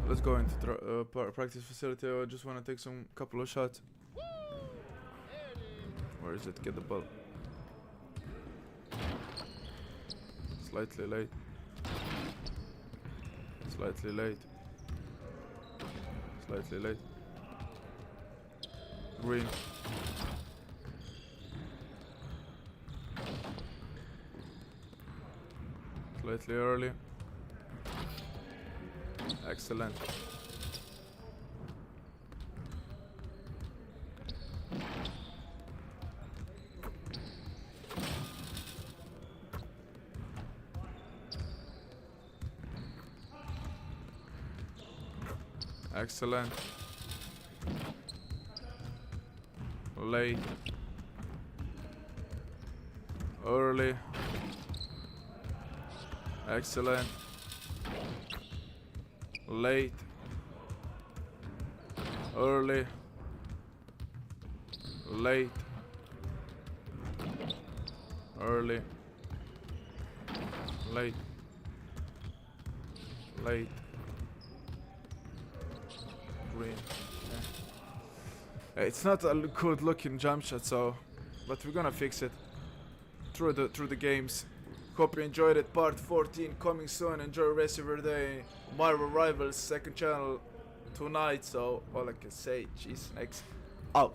Let's go into practice facility. I just want to take some couple of shots. Where is it? Get the ball. Slightly late. Slightly late. Slightly late. Green. Slightly early. Excellent. Excellent. Late. Early. Excellent. Late. Early. Late. Early. Late. Late. Green. Yeah. It's not a good looking jump shot, so but we're gonna fix it through the games. Hope you enjoyed it. Part 14 coming soon. Enjoy the rest of your day. Marvel Rivals second channel tonight. So all I can say, GsnaGs out.